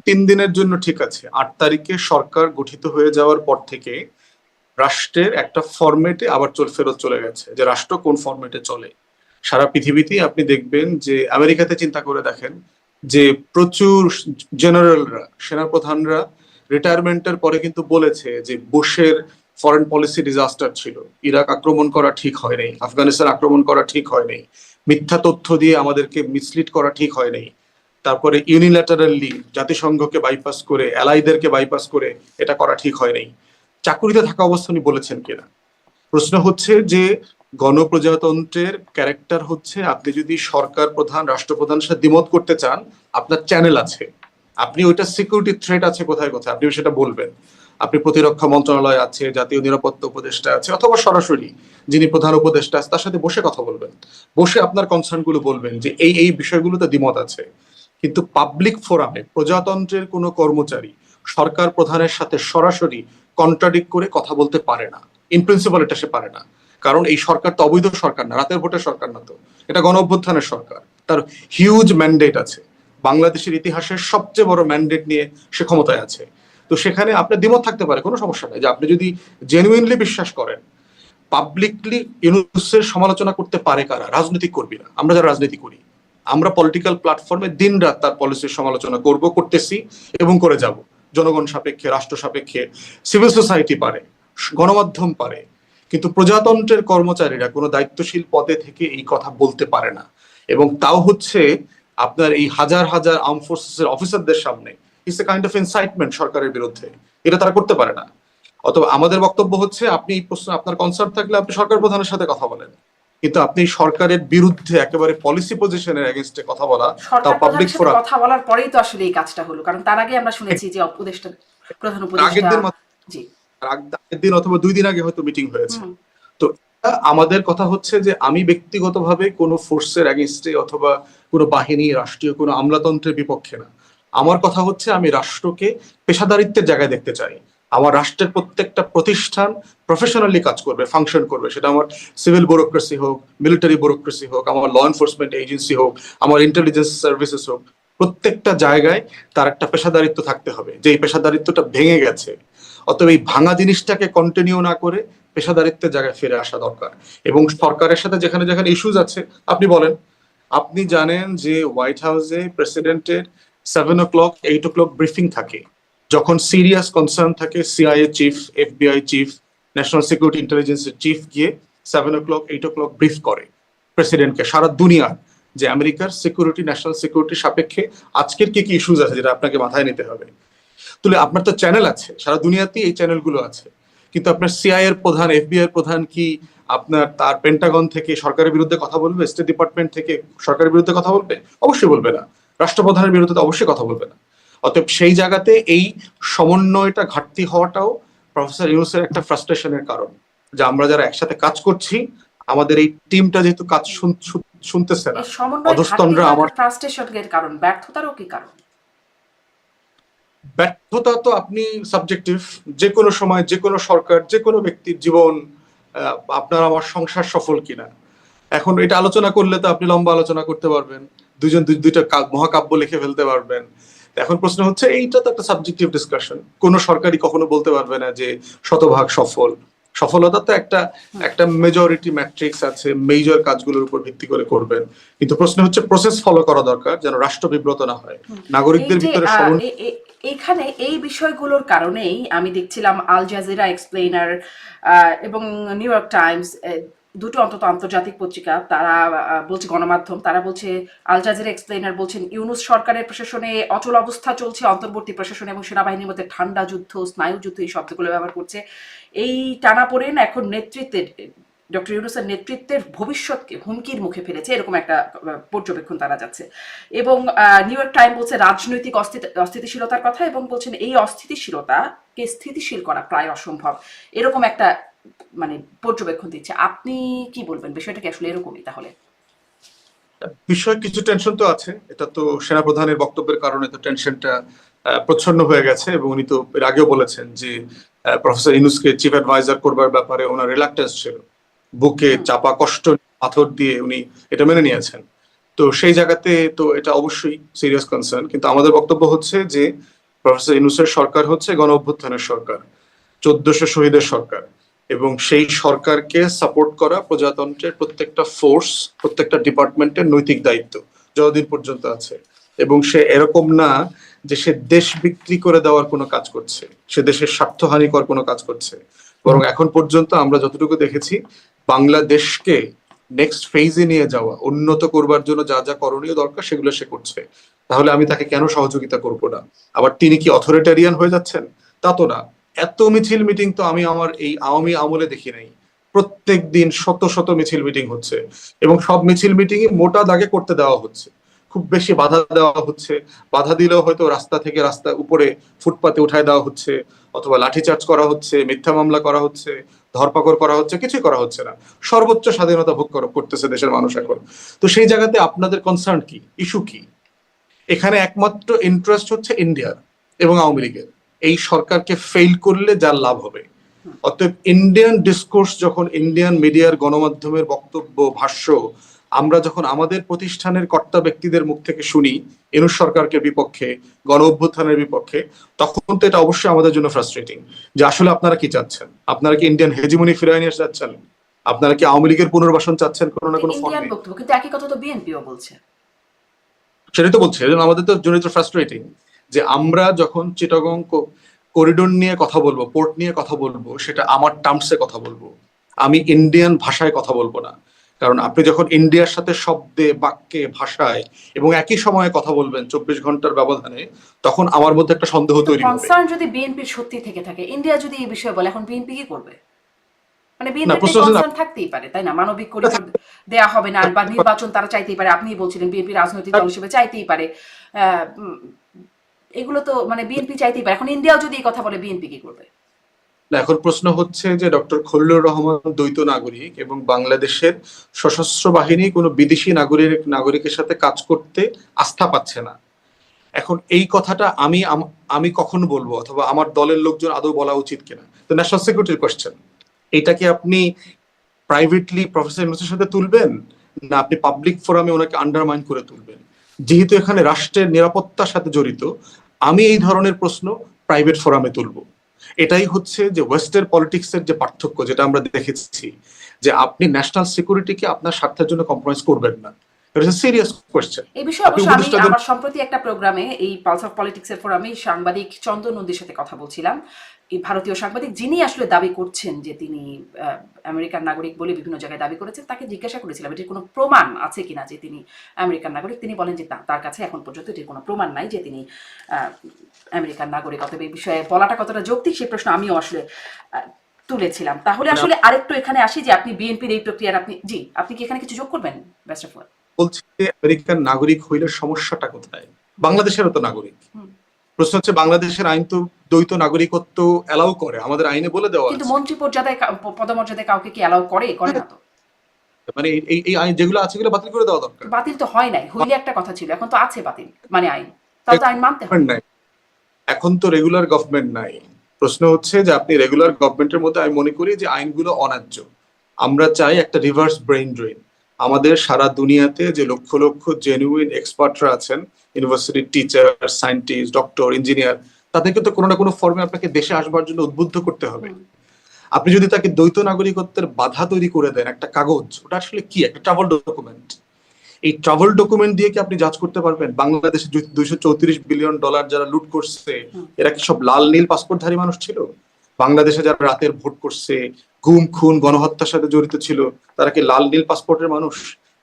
3 দিনের জন্য ঠিক আছে, 8 তারিখে সরকার গঠিত হয়ে যাওয়ার পর থেকে রাষ্ট্রের একটা ফরম্যাটে আবার ফেরত চলে গেছে, যে রাষ্ট্র কোন ফরম্যাটে চলে। সারা পৃথিবীতেই আপনি দেখবেন যে আমেরিকাতে চিন্তা করে দেখেন যে প্রচুর জেনারেলরা, সেনাপ্রধানরা রিটায়ারমেন্টের পরে কিন্তু বলেছে যে বুশের ফরেন পলিসি ডিজাস্টার ছিল, ইরাক আক্রমণ করা ঠিক হয় নাই, আফগানিস্তান আক্রমণ করা ঠিক হয় নাই, মিথ্যা তথ্য দিয়ে আমাদেরকে মিসলিড করা ঠিক হয় নাই, তারপরে ইউনিল্যাটারালি জাতিসংঘকে বাইপাস করে, অ্যালাইদেরকে বাইপাস করে এটা করা ঠিক হয় নাই। চাকুরিতে থাকা অবস্থা উনি বলেছেন কিনা। প্রশ্ন হচ্ছে যে গণপ্রজাতন্ত্রের ক্যারেক্টার হচ্ছে, আপনি যদি সরকার প্রধান, রাষ্ট্রপ্রধানের সাথে দ্বিমত করতে চান, আপনার চ্যানেল আছে, আপনি ওইটা সিকিউরিটি থ্রেট আছে কোথায় কোথায় আপনি সেটা বলবেন। আপনি প্রতিরক্ষা মন্ত্রণালয় আছে, জাতীয় নিরাপত্তা উপদেষ্টা আছে, অথবা সরাসরি যিনি প্রধান উপদেষ্টা আছে তার সাথে বসে কথা বলবেন, বসে আপনার কনসার্ন গুলো বলবেন যে এই এই বিষয়গুলোতে দ্বিমত আছে। কিন্তু পাবলিক ফোরামে প্রজাতন্ত্রের কোনো কর্মচারী সরকার প্রধানের সাথে সরাসরি কন্ট্রাডিক্ট করে কথা বলতে পারে না। ইন প্রিন্সিপাল এটা সে পারে না, কারণ এই সরকার তো অবৈধ সরকার না, রাতের ভোটের সরকার না, তো এটা গণ অভ্যুত্থানের সরকার, তার হিউজ ম্যান্ডেট আছে, বাংলাদেশের ইতিহাসের সবচেয়ে বড় ম্যান্ডেট নিয়ে সে ক্ষমতায় আছে। তো সেখানে আপনার দ্বিমত থাকতে পারে, কোনো সমস্যা নেই, যে আপনি যদি জেনুইনলি বিশ্বাস করেন পাবলিকলি ইউনূসের সমালোচনা করতে পারে কারা, রাজনৈতিক কর্মীরা, আমরা যারা রাজনীতি করি, আমরা পলিটিক্যাল প্ল্যাটফর্মে দিন রাত তার পলিসির সমালোচনা করতেছি এবং করে যাব, জনগণ সাপেক্ষে, রাষ্ট্র সাপেক্ষে। সিভিল সোসাইটি পারে, গণমাধ্যম পারে, কিন্তু প্রজাতন্ত্রের কর্মচারীরা কোনো দায়িত্বশীল পদে থেকে এই কথা বলতে পারে না। এবং তাও হচ্ছে আপনার এই হাজার হাজার আর্ম ফোর্সেসের অফিসারদের সামনে। It's a kind of incitement সরকারের বিরুদ্ধে, এটা তারা করতে পারে না। অথবা আমাদের বক্তব্য হচ্ছে, আপনি এই প্রশ্ন, আপনার কনসার্ন থাকলে আপনি সরকার প্রধানের সাথে কথা বলেন, কিন্তু আপনি সরকারের বিরুদ্ধে একেবারে পলিসি পজিশনের এগেইনস্টে কথা বলা, তাও সরকার পাবলিক প্রধানের সাথে ফোরাম। কথা বলার পরেই তো আসলে এই কাজটা হলো, কারণ তার আগে আমরা শুনেছি যে উপদেষ্টা, প্রধান আগের উপদেষ্টা। দিন জি। আগের দিন অথবা 2 দিন আগে হয়তো মিটিং হয়েছে। হুম। তো আমাদের কথা হচ্ছে যে আমি ব্যক্তিগতভাবে কোনো ফোর্সের এগেইনস্টে অথবা কোনো বাহিনী, রাষ্ট্রীয় কোনো আমলাতন্ত্রের বিপক্ষে না। আমার কথা হচ্ছে আমি রাষ্ট্রকে পেশাদারিত্বের জায়গায় দেখতে চাই। আমার রাষ্ট্রের প্রত্যেকটা প্রতিষ্ঠান প্রফেশনালি কাজ করবে, ফাংশন করবে, সেটা আমার সিভিল ব্যুরোক্রেসি হোক, মিলিটারি ব্যুরোক্রেসি হোক, আমার ল এনফোর্সমেন্ট এজেন্সি হোক, আমার ইন্টেলিজেন্স সার্ভিসেস হোক, প্রত্যেকটা জায়গায় তার একটা পেশাদারিত্ব থাকতে হবে, যে এই পেশাদারিত্বটা ভেঙে গেছে। অতএব এই ভাঙা জিনিসটাকে কন্টিনিউ না করে পেশাদারিত্বের জায়গায় ফিরে আসা দরকার। এবং সরকারের সাথে যেখানে যেখানে ইস্যুজ আছে আপনি বলেন। আপনি জানেন যে হোয়াইট হাউসে প্রেসিডেন্টের 7 o'clock 8 o'clock ব্রিফিং থাকে, যখন সিরিয়াস কনসার্ন থাকে CIA chief, FBI chief, national security ইন্টেলিজেন্সের চিফ গিয়ে 7 o'clock 8 o'clock ব্রিফ করে প্রেসিডেন্টকে, সারা দুনিয়ার, যে আমেরিকার সিকিউরিটি, ন্যাশনাল সিকিউরিটি সাপেক্ষে আজকের কি কি ইস্যুজ আছে যেটা আপনাকে মাথায় নিতে হবে। তুলে আপনার তো চ্যানেল আছে, সারা দুনিয়াতেই এই চ্যানেলগুলো আছে, কিন্তু আপনার সিআই এর প্রধান, এফবিআই এর প্রধান কি আপনার তার পেন্টাগন থেকে সরকারের বিরুদ্ধে কথা বলবে, স্টেট ডিপার্টমেন্ট থেকে সরকারের বিরুদ্ধে কথা বলবে? অবশ্যই বলবে না। রাষ্ট্রপ্রধানের বিরুদ্ধে তো অবশ্যই কথা বলবে না। অতএব সেই জায়গাতে এই সমন্বয়টা ঘাটতি হওয়াটাও প্রফেসর ইউনূসের একটা ফ্রাস্ট্রেশনের কারণ, যে আমরা যারা একসাথে কাজ করছি, আমাদের এই টিমটা যেহেতু কাজ শুনতেছে না, এই সমন্বয় ঘাটতি অধস্তনরা আমার। হওয়াটা ফ্রাস্ট্রেশনের কারণ, ব্যর্থতারও কি কারণ? ব্যর্থতা তো আপনি সাবজেক্টিভ, যে কোনো সময়, যে কোনো সরকার, যে কোনো ব্যক্তির জীবন, আপনার আমার সংসার সফল কিনা, এখন এটা আলোচনা করলে তো আপনি লম্বা আলোচনা করতে পারবেন, দুইজন দুইটা মহাকাব্য লিখে ফেলতে পারবেন। এখন প্রশ্ন হচ্ছে, এইটা তো একটা সাবজেক্টিভ ডিসকাশন, কোনো সরকারই কখনো বলতে পারবে না যে শতভাগ সফল। সফলতা তো একটা একটা মেজরিটি ম্যাট্রিক্স আছে, মেজর কাজগুলোর উপর ভিত্তি করে করবেন। কিন্তু প্রশ্ন হচ্ছে প্রসেস ফলো করা দরকার, যেন রাষ্ট্র বিব্রত না হয়, এই নাগরিকদের যে ভিতরে এখানে এই বিষয়গুলোর কারণেই আমি দেখছিলাম আল জাজিরা, এক্সপ্লেইনার এবং নিউ ইয়র্ক টাইমস, দুটো অন্তত আন্তর্জাতিক পত্রিকা, তারা বলছে, গণমাধ্যম তারা বলছে, আল জাজিরা এক্সপ্লেইনার বলছেন ইউনূস সরকারের প্রশাসনে অচল অবস্থা চলছে, অন্তর্বর্তী প্রশাসন এবং সেনাবাহিনীর মধ্যে ঠান্ডা যুদ্ধ, স্নায়ু যুদ্ধ, এই শব্দগুলো ব্যবহার করছে। এই টানাপোড়েন এখন নেতৃত্বের, ডক্টর ইউনূসের নেতৃত্বের ভবিষ্যৎকে হুমকির মুখে ফেলেছে, এরকম একটা পর্যবেক্ষণ তারা যাচ্ছে। এবং নিউ ইয়র্ক টাইম বলছে রাজনৈতিক অস্থিতিশীলতার কথা, এবং বলছেন এই অস্থিতিশীলতাকে স্থিতিশীল করা প্রায় অসম্ভব, এরকম একটা মানে পর্যবেক্ষণ দিচ্ছে। আপনি কি বলবেন, বিষয়টা কি আসলে এরকমই তাহলে? বিষয় কিছু টেনশন তো আছে, এটা তো সেনাপ্রধানের বক্তব্যের কারণে তো টেনশনটা প্রচ্ছন্ন হয়ে গেছে, এবং উনি তো এর আগেও বলেছেন যে প্রফেসর ইউনূসকে চিফ অ্যাডভাইজার করবার ব্যাপারে ওনার রিলাক্টেন্স ছিল, বুকে হুম। চাপা কষ্ট পাথর দিয়ে উনি এটা মেনে নিয়েছেন। তো সেই জায়গাতে তো এটা অবশ্যই সিরিয়াস কনসার্ন, কিন্তু আমাদের বক্তব্য হচ্ছে যে প্রফেসর ইউনূসের সরকার হচ্ছে গণ অভ্যুত্থানের সরকার, 1400 শহীদের সরকার, এবং সেই সরকারকে সাপোর্ট করা প্রজাতন্ত্রের প্রত্যেকটা ফোর্স, প্রত্যেকটা ডিপার্টমেন্টের নৈতিক দায়িত্ব যতদিন পর্যন্ত আছে। এবং সে এরকম না যে সে দেশ বিক্রি করে দেওয়ার কোনো কাজ করছে, সে দেশের স্বার্থহানিকর কোনো কাজ করছে, বরং এখন পর্যন্ত আমরা যতটুকু দেখেছি বাংলাদেশকে নেক্সট ফেজে নিয়ে যাওয়া, উন্নত করবার জন্য যা যা করণীয় দরকার সেগুলো সে করছে। তাহলে আমি তাকে কেন সহযোগিতা করব না? আবার তিনি কি অথরিটারিয়ান হয়ে যাচ্ছেন? তা তো না। এত মিছিল মিটিং তো আমি আমার এই আওয়ামী আমলে দেখি নাই। প্রত্যেক দিন শত শত মিছিল মিটিং হচ্ছে, এবং সব মিছিল মিটিং মোটা দাগে করতে দেওয়া হচ্ছে, খুব বেশি বাধা দেওয়া হচ্ছে। বাধা দিলেও হয়তো রাস্তা থেকে রাস্তা উপরে ফুটপাতে উঠায় দেওয়া হচ্ছে, অথবা লাঠিচার্জ করা হচ্ছে, মিথ্যা মামলা করা হচ্ছে, ধরপাকড় করা হচ্ছে, কিছুই করা হচ্ছে না। সর্বোচ্চ স্বাধীনতা ভোগ করতেছে দেশের মানুষ এখন। তো সেই জায়গাতে আপনাদের কনসার্ন কি, ইস্যু কি? এখানে একমাত্র ইন্টারেস্ট হচ্ছে ইন্ডিয়ার এবং আওয়ামী লীগের। এই সরকারকে ফেল করলে যার লাভ হবে। অতএব ইন্ডিয়ান ডিসকোর্স, যখন ইন্ডিয়ান মিডিয়ার গণমাধ্যমের বক্তব্য, ভাষ্য আমরা যখন আমাদের প্রতিষ্ঠানের কর্তা ব্যক্তিদের মুখ থেকে শুনি ইউনূস সরকারকে বিপক্ষে, গণ অভ্যুত্থানের বিপক্ষে, তখন তো এটা অবশ্যই আমাদের জন্য ফ্রাস্ট্রেটিং যে আসলে আপনারা কি চাচ্ছেন? আপনারা কি ইন্ডিয়ান হেজিমনি ফিরিয়ে নিয়ে চাচ্ছেন? আপনারা কি আওয়ামী লীগের পুনর্বাসন চাচ্ছেন কোনো না কোনো ইন্ডিয়ান ফর্মে? বক্তব্য, কিন্তু একই কথা তো বিএনপিও বলছে। সেটাই তো বলছি, এজন্য আমাদের তো জনিত ফ্রাস্ট্রেটিং যে আমরা যখন চিটাগং করিডোর নিয়ে কথা বলবো, পোর্ট নিয়ে কথা বলবো, সেটা আমার টার্মসে কথা বলবো, আমি ইন্ডিয়ান ভাষায় কথা বলবো না। কারণ আপনি যখন ইন্ডিয়ার সাথে শব্দে, বাক্যে, ভাষায় এবং একই সময়ে কথা বলবেন 24 ঘন্টার ব্যবধানে, তখন আমার মধ্যে একটা সন্দেহ কিন্তু তৈরি হবে। কনসার্ন যদি বিএনপির সত্যি থেকে থাকে, ইন্ডিয়া যদি এই বিষয়ে বলে, এখন বিএনপি কি করবে? মানে না, বিএনপির প্রশ্ন হচ্ছে কনসার্ন থাকতেই পারে, তাই না? মানবিক করিডোর দেয়া হবে না, বা নির্বাচন তারা চাইতেই পারে। আপনি বলছিলেন বিএনপি রাজনৈতিক দল হিসেবে চাইতেই পারে। আহ, উম, এগুলো তো মানে বিএনপি চাইতেই পারে। এখন ইন্ডিয়াও যদি এই কথা বলে, বিএনপি কি করবে? না, এখন প্রশ্ন হচ্ছে যে ডক্টর খলিলুর রহমান দ্বৈত নাগরিক, এবং বাংলাদেশের সশস্ত্র বাহিনী কোনো বিদেশি নাগরিকের সাথে কাজ করতে আস্থা পাচ্ছে না। এখন এই কথাটা আমি কখন বলবো, অথবা আমার দলের লোকজন আদৌ বলা উচিত কিনা, তো ন্যাশনাল সিকিউরিটির কোয়েশ্চেন। এটা কি আপনি প্রাইভেটলি প্রফেসর ইউনূসের সাথে তুলবেন, না আপনি পাবলিক ফোরামে ওনাকে আন্ডারমাইন করে তুলবেন? যেহেতু এখানে রাষ্ট্রের নিরাপত্তার সাথে জড়িত, আমি এই ধরনের প্রশ্ন প্রাইভেট ফোরামে তুলবো। এটাই হচ্ছে যে ওয়েস্টের পলিটিক্সের যে পার্থক্য, যেটা আমরা দেখেছি, যে আপনি ন্যাশনাল সিকিউরিটিকে আপনার স্বার্থের জন্য কম্প্রোমাইজ করবেন না। এটা সিরিয়াস কোয়েশ্চেন। এই বিষয়ে আপনি অবশ্য আমি উপদেষ্টাদের আমার সম্প্রতি একটা প্রোগ্রামে, এই পালস অফ পলিটিক্সের ফোরামে, সাংবাদিক চন্দন নন্দীর সাথে কথা বলছিলাম। এই ভারতীয় সাংবাদিক, যিনি আসলে দাবি করছেন যে তিনি আমেরিকান নাগরিক বলে বিভিন্ন জায়গায় দাবি করেছেন, তাকে জিজ্ঞাসা করেছিলাম এটির কোনো প্রমাণ আছে কিনা যে তিনি আমেরিকান নাগরিক। তিনি বলেন যে তার কাছে এখন পর্যন্ত এটির কোনো প্রমাণ নাই যে তিনি আহ, আমেরিকান নাগরিক। অতএব এই বিষয়ে বলাটা কতটা যৌক্তিক, সেই প্রশ্ন আমিও আসলে তুলেছিলাম। তাহলে মানে আসলে আরেকটু এখানে আসি যে আপনি বিএনপির এই প্রক্রিয়ার, আপনি কি এখানে কিছু যোগ করবেন? বেস্ট অফ ওয়াল। বলছি যে আমেরিকান নাগরিক হইলে সমস্যাটা কোথায়? বাংলাদেশেরও তো নাগরিক। প্রশ্ন হচ্ছে বাংলাদেশের আইন তো দ্বৈত নাগরিকত্ব এলাও করে, আমাদের আইনে বলে দেওয়া কিন্তু আছে। মন্ত্রী পর্যায়ে পদমর্যাদায় কাউকে কি অ্যালাউ করে? করে না তো। মানে এই আইন যেগুলো আছে এগুলো বাতিল করে দেওয়া দরকার। বাতিল তো হয় নাই, হইলে একটা কথা ছিল, এখন তো আছে বাতিল মানে আইন, তাহলে তো আইন মানতে হবে। নাই, এখন তো রেগুলার গভর্নমেন্ট নাই। প্রশ্ন হচ্ছে যে আপনি রেগুলার গভর্নমেন্টের মধ্যে, আমি মনে করি যে আইনগুলো অন্যায্য। আমরা চাই একটা রিভার্স ব্রেইন ড্রেন। আমাদের সারা দুনিয়াতে যে লক্ষ লক্ষ জেনুইন এক্সপার্টরা আছেন, ইউনিভার্সিটির টিচার, সায়েন্টিস্ট, ডক্টর, ইঞ্জিনিয়ার, তাদেরকে তো কোনো না কোনো ফর্মে আপনাকে দেশে আসবার জন্য উদ্বুদ্ধ করতে হবে। আপনি যদি তাকে দ্বৈত নাগরিকত্বের বাধা তৈরি করে দেন একটা কাগজ, ওটা আসলে কি? একটা ট্রাভেল ডকুমেন্ট। এই ট্রাভেল ডকুমেন্ট দিয়ে কি আপনি জাজ করতে পারবেন বাংলাদেশে $234 বিলিয়ন যারা লুট করছে, এরা কি সব লাল নীল পাসপোর্টধারী মানুষ ছিল? বাংলাদেশে যারা রাতের ভোট করছে, গুম খুন গণহত্যার সাথে জড়িত ছিল, তারা কি লাল নীল পাসপোর্টের মানুষ?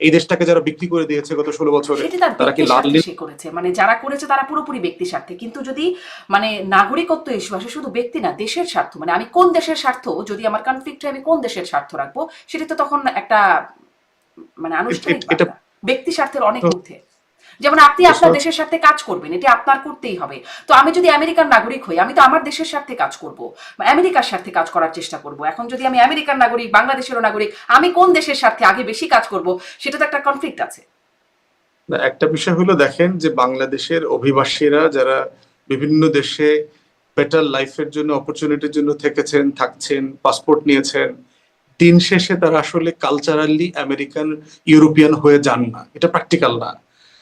এই দেশটাকে যারা বিক্রি করে দিয়েছে গত 16 বছরে, সেটি তার তারা কি ব্যক্তি লাল স্বার্থে নীল? সে করেছে, মানে যারা করেছে তারা পুরোপুরি ব্যক্তি স্বার্থে। কিন্তু যদি মানে নাগরিকত্ব ইস্যু আসে, শুধু ব্যক্তি না, দেশের স্বার্থ, মানে আমি কোন দেশের স্বার্থ, যদি আমার কনফ্লিক্ট হয়, আমি কোন দেশের স্বার্থ রাখবো, সেটি তো তখন একটা মানে আনুষ্ঠানিক এটা বার্তা, ব্যক্তি স্বার্থের অনেক ঊর্ধ্বে। যেমন আপনি আপনার দেশের স্বার্থে কাজ করবেন, এটি আপনার করতেই হবে। তো আমি যদি আমেরিকার নাগরিক হই, আমি তো আমার দেশের স্বার্থে কাজ করব, আমেরিকার স্বার্থে কাজ করার চেষ্টা করব। এখন যদি আমি আমেরিকার নাগরিক, বাংলাদেশেরও নাগরিক, আমি কোন দেশের স্বার্থে আগে বেশি কাজ করব, সেটা তো একটা কনফ্লিক্ট আছে। না, একটা বিষয় হলো দেখেন যে বাংলাদেশের অভিবাসীরা যারা বিভিন্ন দেশে বেটার লাইফের জন্য, অপরচুনিটির জন্য থেকেছেন, থাকছেন, পাসপোর্ট নিয়েছেন, দিন শেষে তারা আসলে কালচারালি আমেরিকান ইউরোপিয়ান হয়ে যান না, এটা প্র্যাকটিক্যাল না।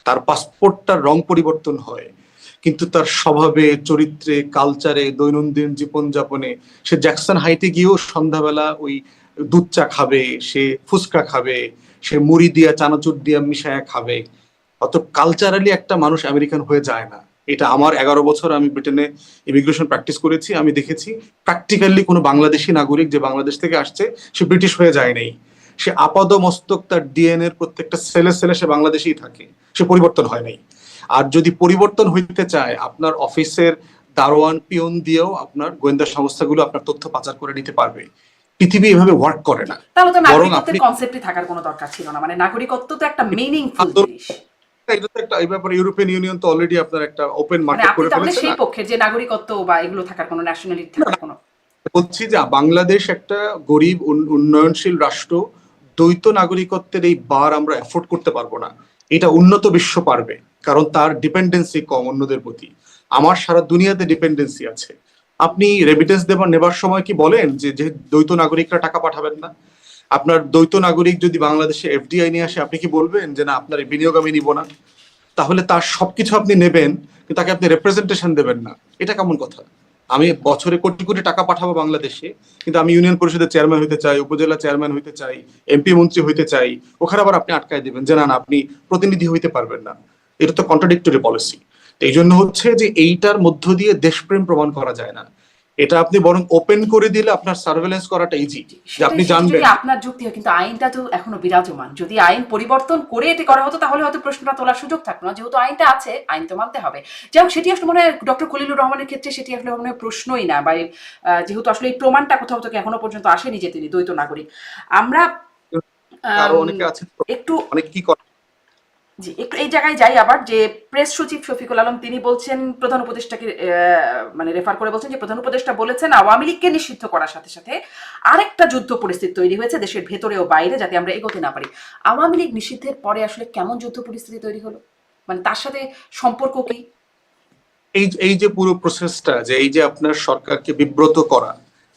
তার পাসপোর্টটার রং পরিবর্তন হয়, কিন্তু তার স্বভাবে, চরিত্রে, কালচারে, দৈনন্দিন জীবনযাপনে সে জ্যাকসন হাইটে গিয়েও সন্ধ্যাবেলা ওই দুধ চা খাবে, সে ফুচকা খাবে, সে মুড়ি দিয়া চানাচুর দিয়া মিশায়া খাবে। অত কালচারালি একটা মানুষ আমেরিকান হয়ে যায় না। এটা আমার 11 বছর আমি ব্রিটেনে ইমিগ্রেশন প্র্যাকটিস করেছি, আমি দেখেছি প্র্যাকটিক্যালি কোনো বাংলাদেশি নাগরিক যে বাংলাদেশ থেকে আসছে সে ব্রিটিশ হয়ে যায় নাই। সে আপাদ মস্তক তার ডিএনএ এর প্রত্যেকটা সেলে সেলে সে বাংলাদেশেই থাকে, সে পরিবর্তন হয় নাই। আর যদি পরিবর্তন হইতে চায়, আপনার অফিসের দারোয়ান পিয়ন দিয়েও আপনার গোয়েন্দা সংস্থাগুলো আপনার তথ্য পাচার করে নিতে পারবে। পৃথিবী এভাবে ওয়ার্ক করে না। তাহলে তো বরং নাগরিকত্বের আপনি কনসেপ্টই থাকার কোনো দরকার ছিল না, মানে নাগরিকত্ব তো একটা মিনিংফুল জিনিস। এটা তো একটা, এই ব্যাপারে ইউরোপিয়ান ইউনিয়ন তো অলরেডি আপনার একটা ওপেন মানে মার্কেট আপনি করে তাহলে ফেলেছে সেই না। পক্ষে যে নাগরিকত্ব বা এগুলো থাকার কোনো, ন্যাশনালিটি থাকার কোনো। বলছি যে বাংলাদেশ একটা গরিব উন্নয়নশীল রাষ্ট্র, দ্বৈত নাগরিকত্বের এই বার আমরা এফোর্ড করতে পারবো না। এটা উন্নত বিশ্ব পারবে, কারণ তার ডিপেন্ডেন্সি কম অন্যদের প্রতি। আমার সারা দুনিয়াতে ডিপেন্ডেন্সি আছে। আপনি রেমিটেন্স নেবার সময় কি বলেন যে যে দ্বৈত নাগরিকরা টাকা পাঠাবেন না? আপনার দ্বৈত নাগরিক যদি বাংলাদেশে এফডিআই নিয়ে আসে, আপনি কি বলবেন যে না, আপনার এই বিনিয়োগ আমি নিব না? তাহলে তার সবকিছু আপনি নেবেন, কিন্তু তাকে আপনি রেপ্রেজেন্টেশন দেবেন না। এটা কেমন কথা? আমি বছরে কোটি কোটি টাকা পাঠাবো বাংলাদেশে, কিন্তু আমি ইউনিয়ন পরিষদের চেয়ারম্যান হইতে চাই, উপজেলা চেয়ারম্যান হইতে চাই, এমপি মন্ত্রী হইতে চাই, ওখানে আবার আপনি আটকায় দিবেন যে না না, আপনি প্রতিনিধি হইতে পারবেন না। এটা তো কন্ট্রাডিক্টরি পলিসি। এই জন্য হচ্ছে যে এইটার মধ্য দিয়ে দেশপ্রেম প্রমাণ করা যায় না। এটা আপনি বরং ওপেন করে দিলে আপনার সার্ভেলেন্স করাটা ইজি, যে আপনি সেটা যদি জানবেন। আপনার যুক্তি হয়, কিন্তু আইনটা তো এখনো বিরাজমান। যদি আইন পরিবর্তন করে এটি করা হতো তাহলে হয়তো প্রশ্নটা তোলার সুযোগ থাকতো না। যেহেতু আইনটা আছে, আইন তো মানতে হবে। যাই হোক, সেটি আসলে মনে হয় ডক্টর খলিলুর রহমানের ক্ষেত্রে সেটি আসলে মনে হয় প্রশ্নই না, বা যেহেতু আসলে এই প্রমাণটা কোথাও থেকে এখনো পর্যন্ত আসেনি যে তিনি দ্বৈত নাগরিক। আমরা আরো আম, অনেকে আছে, একটু অনেক কি করে। জি একটু এই জায়গায় যাই আবার, যে প্রেস সচিব শফিকুল আলম তিনি বলছেন, প্রধান উপদেষ্টাকে মানে রেফার করে বলছেন যে প্রধান উপদেষ্টা বলেছেন আওয়ামী লীগকে নিষিদ্ধ করার সাথে সাথে আরেকটা যুদ্ধ পরিস্থিতি তৈরি হয়েছে দেশের ভেতরে ও বাইরে, যাতে আমরা এগোতে না পারি। আওয়ামী লীগ নিষিদ্ধের পরে আসলে কেমন যুদ্ধ পরিস্থিতি তৈরি হলো, মানে তার সাথে সম্পর্ক কি? এই এই যে পুরো প্রসেসটা, যে এই যে আপনার সরকারকে বিব্রত করা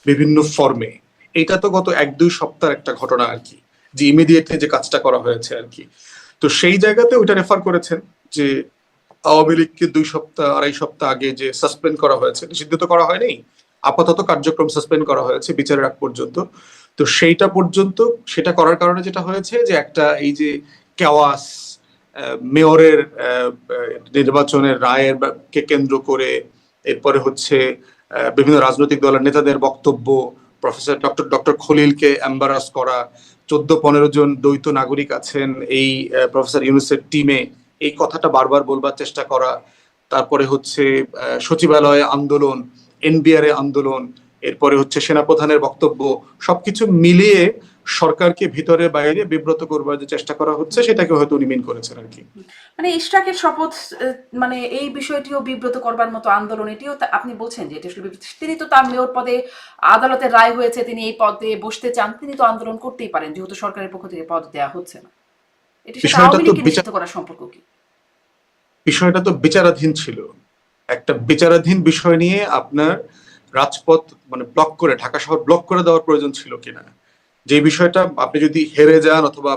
বিভিন্ন ফর্মে, এটা তো গত 1-2 সপ্তাহের একটা ঘটনা আর কি, যে ইমিডিয়েটলি যে কাজটা করা হয়েছে আর কি। তো সেই জায়গাতে ওইটা রেফার করেছেন যে আওয়ামী লীগকে 2 সপ্তাহ 2.5 সপ্তাহ আগে যে সাসপেন্ড করা হয়েছে, নিষিদ্ধ তো করা হয়নি, আপাতত কার্যক্রম সাসপেন্ড করা হয়েছে বিচারের আগ পর্যন্ত। তো সেইটা পর্যন্ত, সেটা করার কারণে যেটা হয়েছে যে একটা এই যে কেওয়াস, মেয়রের নির্বাচনের রায়ের কে কেন্দ্র করে, এরপরে হচ্ছে বিভিন্ন রাজনৈতিক দলের নেতাদের বক্তব্য, প্রফেসর ডক্টর খলিলকে এম্বারাস করা, 14-15 জন দ্বৈত নাগরিক আছেন এই প্রফেসর ইউনূসের টিমে, এই কথাটা বারবার বলবার চেষ্টা করা। তারপরে হচ্ছে সচিবালয়ে আন্দোলন, এনবিআর এ আন্দোলন, এরপরে হচ্ছে সেনাপ্রধানের বক্তব্য, সবকিছু মিলিয়ে সরকারকে ভিতরে বাইরে বিব্রত করবার যে চেষ্টা করা হচ্ছে, সেটাকে হয়তো উনি মিন করেছেন আর কি। মানে ইশরাকের শপথ, মানে এই বিষয়টিও বিব্রত করবার মতো আন্দোলন, এটিও আপনি বলছেন যে এটা আসলে তিনি তো তার মেয়র পদে আদালতের রায় হয়েছে, তিনি এই পদে বসতে চান, তিনি তো আন্দোলন করতেই পারেন, যেহেতু সরকারের পক্ষ থেকে পদ দেওয়া হচ্ছে না। এটির সাথে বিষয়টা আওয়ামী তো লীগকে নিষিদ্ধ করার সম্পর্ক কি? বিষয়টা তো বিচারাধীন ছিল। একটা বিচারাধীন বিষয় নিয়ে আপনার রাজপথ মানে ব্লক করে, ঢাকা শহর ব্লক করে দেওয়ার প্রয়োজন ছিল কিনা? যে বিষয়টা আপনি যদি হেরে যান, অথবা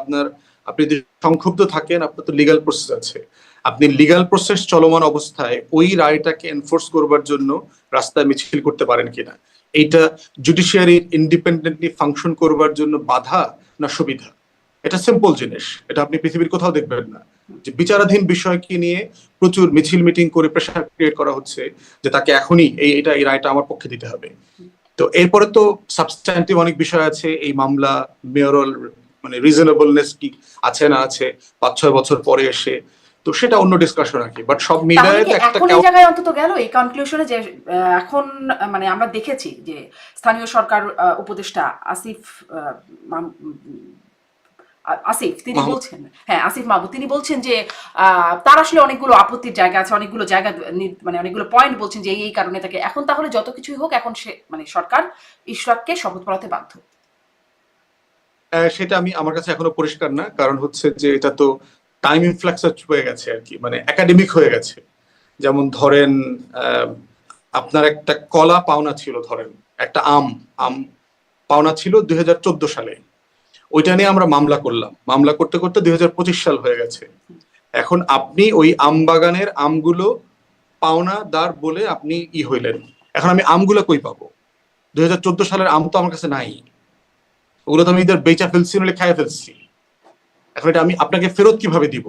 আপনি যদি সংক্ষুব্ধ থাকেন, আপনার তো লিগ্যাল প্রসেস আছে। আপনি লিগ্যাল প্রসেস চলমান অবস্থায় ওই রায়টাকে এনফোর্স করবার জন্য রাস্তায় মিছিল করতে পারেন কিনা, এইটা জুডিশিয়ারি ইন্ডিপেন্ডেন্টলি ফাংশন করবার জন্য বাধা না সুবিধা? এটা সিম্পল জিনিস, এটা আপনি পৃথিবীর কোথাও দেখবেন না যে বিচারাধীন বিষয়কে নিয়ে প্রচুর মিছিল মিটিং করে প্রেশার ক্রিয়েট করা হচ্ছে যে তাকে এখনই এই রায়টা আমার পক্ষে দিতে হবে। তো এরপরে তো সাবস্ট্যান্টিভ অনেক বিষয় আছে, এই মামলা মেয়রাল মানে রিজনেবলনেস কি আছে না আছে 5-6 বছর পরে এসে, তো সেটা অন্য ডিসকাশন আর কি। বাট সব তাহলে মিলায় কি তো একটা এখন এই জায়গায় অন্তত গেল এই কনক্লুশনে যে এখন মানে আমরা দেখেছি যে স্থানীয় সরকার উপদেষ্টা আসিফ আসিফ তিনি মাহমুদ। বলছেন, হ্যাঁ আসিফ মাহমুদ তিনি বলছেন যে তার আসলে অনেকগুলো আপত্তির জায়গা আছে, অনেকগুলো জায়গা মানে অনেকগুলো পয়েন্ট বলছেন যে এই কারণে তাকে এখন তাহলে যত কিছুই হোক এখন সে মানে সরকার ইশরাককে শপথ পড়াতে বাধ্য। সেটা আমার কাছে এখনো পরিষ্কার না, কারণ হচ্ছে যে এটা তো টাইম ইনফ্লাক্স হয়ে গেছে আর কি, মানে একাডেমিক হয়ে গেছে। যেমন ধরেন আহ, আপনার একটা কলা পাওনা ছিল, ধরেন একটা আম আম পাওনা ছিল 2014 সালে, ওইটা নিয়ে আমরা মামলা করলাম, মামলা করতে করতে 2025 সাল হয়ে গেছে। এখন আপনি ওই আম বাগানের আমগুলো পাওনাদার বলে আপনি হইলেন, এখন আমি আমগুলো কই পাবো? 2014 সালের আম তো আমার কাছে নাই, ওগুলো তো আমি ইদার বেচা ফেলছি নইলে খাইয়া ফেলছি। এখন এটা আমি আপনাকে ফেরত কিভাবে দিব?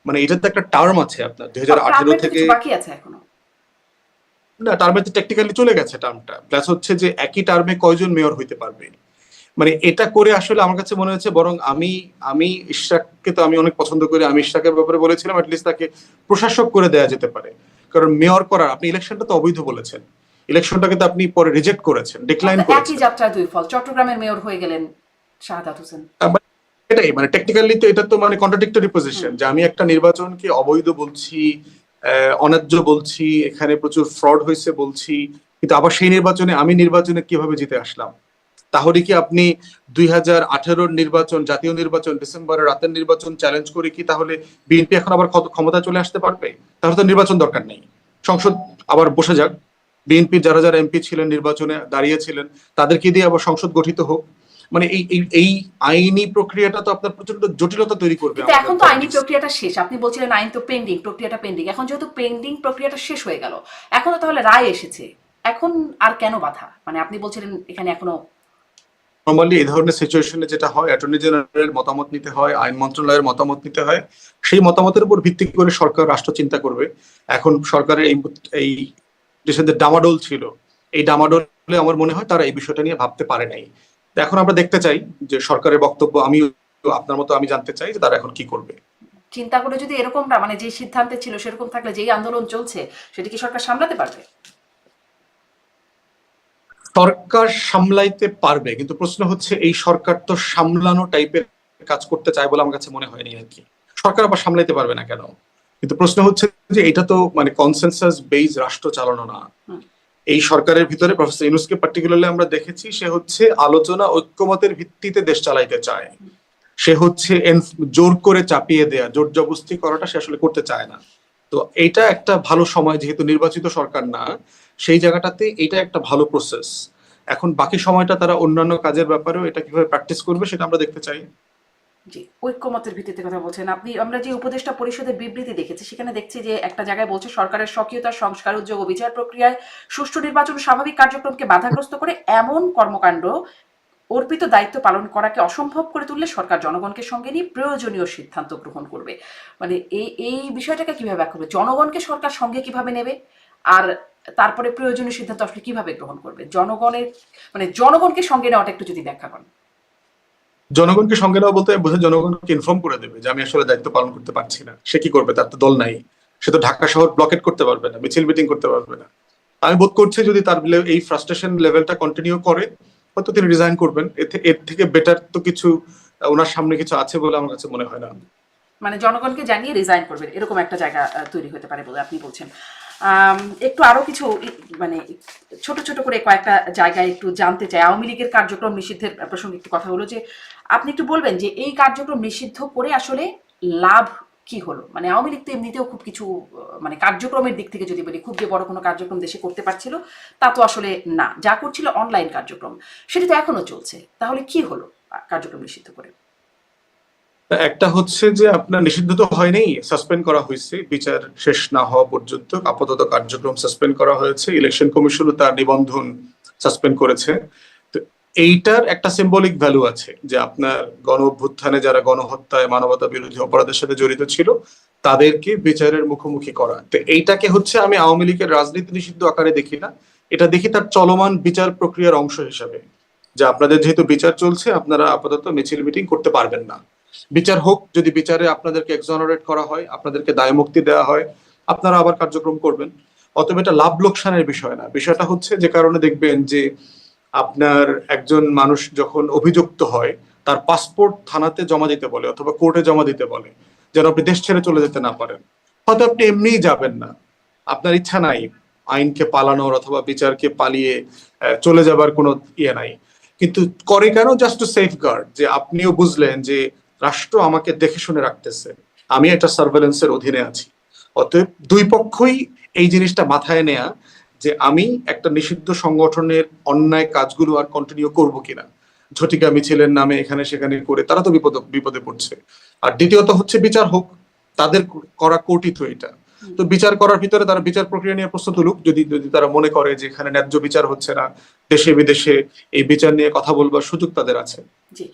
মানে এটার তো একটা টার্ম আছে আপনার 2018 টার্মের তো থেকে। কিছু বাকি আছে এখনো। না, টার্মে তো টেকনিক্যালি চলে গেছে টার্মটা, প্লাস হচ্ছে যে একই টার্মে কয়জন মেয়র হইতে পারবে। মানে এটা করে আসলে আমার কাছে মনে হচ্ছে বরং আমি আমি ইশরাককে তো আমি অনেক পছন্দ করি, আমি ইশরাকের ব্যাপারে বলেছিলাম অ্যাটলিস্ট তাকে প্রশাসক করে দেওয়া যেতে পারে। কারণ মেয়র করার, আপনি ইলেকশনটা তো অবৈধ বলেছেন, ইলেকশনটাকে তো আপনি পরে রিজেক্ট করেছেন, ডিক্লাইন একই করেছেন। যাত্রায় দুই ফল, চট্টগ্রামের মেয়র হয়ে গেলেন শাহাদাত হোসেন। মানে এটাই, মানে টেকনিক্যালি তো এটা তো মানে কন্ট্রাডিক্টরি পজিশন, হুম। যে আমি একটা নির্বাচনকে অবৈধ বলছি, অন্যায্য বলছি, এখানে প্রচুর ফ্রড হয়েছে বলছি, কিন্তু আবার সেই নির্বাচনে আমি নির্বাচনে কিভাবে জিতে আসলাম? তাহলে কি আপনি 2018-র নির্বাচন, জাতীয় নির্বাচন, ডিসেম্বরের রাতের নির্বাচন চ্যালেঞ্জ করে কি তাহলে বিএনপি এখন আবার ক্ষমতায় চলে আসতে পারবে? তাহলে তো নির্বাচন দরকার নেই, সংসদ আবার বসে যাক, বিএনপির যারা যারা এমপি ছিলেন নির্বাচনে দাঁড়িয়েছিলেন তাদেরকে দিয়ে আবার সংসদ গঠিত হোক। মানে এই আইনি প্রক্রিয়াটা তো আপনার প্রচন্ড জটিলতা তৈরি করবে কিন্তু আমাদের এখন তো আইনি পলিটিক্স। প্রক্রিয়াটা শেষ, আপনি বলছিলেন আইন তো পেন্ডিং, প্রক্রিয়াটা পেন্ডিং, এখন যেহেতু পেন্ডিং প্রক্রিয়াটা শেষ হয়ে গেল, এখন তো তাহলে রায় এসেছে, এখন আর কেন বাধা? মানে আপনি বলছিলেন এখানে এখনো। নর্মালি এই ধরনের সিচুয়েশনে যেটা হয়, অ্যাটর্নি জেনারেলের মতামত নিতে হয়, আইন মন্ত্রণালয়ের মতামত নিতে হয়, সেই মতামতের উপর ভিত্তি করে সরকার রাষ্ট্র চিন্তা করবে। এখন সরকারের এই দেশের যে ডামাডোল ছিল, এই ডামাডোলে আমার মনে হয় তারা এই বিষয়টা নিয়ে ভাবতে পারে নাই। তো এখন আমরা দেখতে চাই যে সরকারের বক্তব্য, আমি আপনার মতো আমি জানতে চাই যে তারা এখন কি করবে। চিন্তা করে যদি এরকমটা মানে যে সিদ্ধান্তে ছিল সেরকম থাকলে, যেই আন্দোলন চলছে সেটা কি সরকার সামলাতে পারবে? সরকার সামলাইতে পারবে, কিন্তু প্রশ্ন হচ্ছে এই সরকার তো সামলানো টাইপের কাজ করতে চায় বলে আমার কাছে মনে হয়নি আর কি। সরকার আবার সামলাইতে পারবে না কেন? কিন্তু প্রশ্ন হচ্ছে যে এটা তো মানে কনসেনসাস বেজ রাষ্ট্র চালানো না। হুম। এই সরকারের ভিতরে প্রফেসর ইউনূসকে পার্টিকুলারলি আমরা দেখেছি, সে হচ্ছে আলোচনা ঐক্যমতের ভিত্তিতে দেশ চালাইতে চায়। সে হচ্ছে জোর করে চাপিয়ে দেয়া, জোর জবরদস্তি করাটা সে আসলে করতে চায় না। তো এইটা একটা ভালো সময়, যেহেতু নির্বাচিত সরকার না, সেই জায়গাটাতে এটা একটা ভালো প্রসেস। এখন বাকি সময়টা তারা অন্যান্য কাজের ব্যাপারেও এটা কিভাবে প্র্যাকটিস করবে সেটা আমরা দেখতে চাই। জি, ঐক্যমতের ভিত্তিতে কথা বলছেন আপনি। আমরা যে উপদেষ্টা পরিষদের বিবৃতি দেখেছি সেখানে দেখছি যে একটা জায়গায় বলছে সরকারের স্বকীয়তা, সংস্কার, উদ্যোগ ও বিচার প্রক্রিয়ায় সুষ্ঠু নির্বাচন ও স্বাভাবিক কার্যক্রমকে বাধাগ্রস্ত করে এমন কর্মকাণ্ড অর্পিত দায়িত্ব পালন করাকে অসম্ভব করে তুললে সরকার জনগণকে সঙ্গে নিয়ে প্রয়োজনীয় সিদ্ধান্ত গ্রহণ করবে। মানে এই বিষয়টাকে কিভাবে ব্যাখ্যা করবে? জনগণকে সরকার সঙ্গে কিভাবে নেবে, আর তারপরে প্রয়োজনীয় সিদ্ধান্ত আসলে কিভাবে গ্রহণ করবে? জনগণের মানে জনগণকে সঙ্গে নেওয়াটা একটু যদি ব্যাখ্যা করেন। জনগণকে সঙ্গে নেওয়া বলতে বোঝে জনগণকে ইনফর্ম করে দেবে যে আমি আসলে দায়িত্ব পালন করতে পারছি না। সে কি করবে? তার তো দল নাই, সে তো ঢাকা শহর ব্লকেট করতে পারবে না, মিছিল মিটিং করতে পারবে না। আমি বোধ করছি যদি তার এই ফ্রাস্ট্রেশন লেভেলটা কন্টিনিউ করে, হয়তো তিনি রিজাইন করবেন। এর থেকে বেটার তো কিছু ওনার সামনে কিছু আছে বলে আমার কাছে মনে হয় না। মানে জনগণকে জানিয়ে রিজাইন করবেন, এরকম একটা জায়গা তৈরি হতে পারে বলে আপনি বলছেন। একটু আরো কিছু মানে ছোট ছোট করে কয়েকটা জায়গায় একটু জানতে চাই। আওয়ামী লীগের কার্যক্রম নিষিদ্ধের প্রসঙ্গে একটু কথা হলো, যে আপনি একটু বলবেন যে এই কার্যক্রম নিষিদ্ধ করে আসলে লাভ কি হলো? মানে আওয়ামী লীগ তো এমনিতেও খুব কিছু মানে কার্যক্রমের দিক থেকে যদি বলি খুব যে বড় কোনো কার্যক্রম দেশে করতে পারছিল তা তো আসলে না, যা করছিল অনলাইন কার্যক্রম, সেটা তো এখনো চলছে। তাহলে কি হলো কার্যক্রম নিষিদ্ধ করে? একটা হচ্ছে যে আপনার নিষিদ্ধ তো হয়নি, সাসপেন্ড করা হয়েছে বিচার শেষ না হওয়া পর্যন্ত। আপাতত কার্যক্রম সাসপেন্ড করা হয়েছে, ইলেকশন কমিশনও তার নিবন্ধন সাসপেন্ড করেছে। তো এইটার একটা সিম্বলিক ভ্যালু আছে যে আপনার গণ অভ্যুত্থানে যারা গণহত্যায়, মানবতা বিরোধী অপরাধের সাথে জড়িত ছিল তাদেরকে বিচারের মুখোমুখি করা। তো এইটাকে হচ্ছে আমি আওয়ামী লীগের রাজনীতি নিষিদ্ধ আকারে দেখি না, এটা দেখি তার চলমান বিচার প্রক্রিয়ার অংশ হিসাবে, যে আপনাদের যেহেতু বিচার চলছে আপনারা আপাতত মিছিল মিটিং করতে পারবেন না। বিচার হোক, যদি বিচারে আপনাদেরকে এক্সঅনারেট করা হয়, আপনাদেরকে দায়মুক্তি দেওয়া হয়, আপনারা আবার কার্যক্রম করবেন। অতএব এটা লাভ লোকসানের বিষয় না। বিষয়টা হচ্ছে যে কারণে দেখবেন যে আপনার একজন মানুষ যখন অভিযুক্ত হয় তার পাসপোর্ট থানাতে জমা দিতে বলে অথবা কোর্টে জমা দিতে বলে, যেন আপনি দেশ ছেড়ে চলে যেতে না পারেন। হয়তো আপনি এমনিই যাবেন না, আপনার ইচ্ছা নাই আইনকে পালানোর অথবা বিচারকে পালিয়ে চলে যাবার কোনো ইয়ে নাই, কিন্তু করে কেন? জাস্ট টু সেফগার্ড, যে আপনিও বুঝলেন যে রাষ্ট্র আমাকে দেখে শুনে রাখতেছে, আমি একটা সার্ভেলেন্সের অধীনে আছি। অতএব দুই পক্ষই এই জিনিসটা মাথায় নেয়া যে আমি একটা নিষিদ্ধ সংগঠনের অন্যায় কাজগুলো আর কন্টিনিউ করবো কিনা। ঝটিকা মিছিলের নামে এখানে সেখানে করে তারা তো বিপদে পড়ছে। আর দ্বিতীয়ত হচ্ছে বিচার হোক, তাদের করা কর্তৃত্ব এটা। তো বিচার করার ভিতরে তারা বিচার প্রক্রিয়া নিয়ে প্রশ্ন তুলুক, যদি যদি তারা মনে করে যে এখানে ন্যায্য বিচার হচ্ছে না, দেশে বিদেশে এই বিচার নিয়ে কথা বলবার সুযোগ তাদের আছে। জি,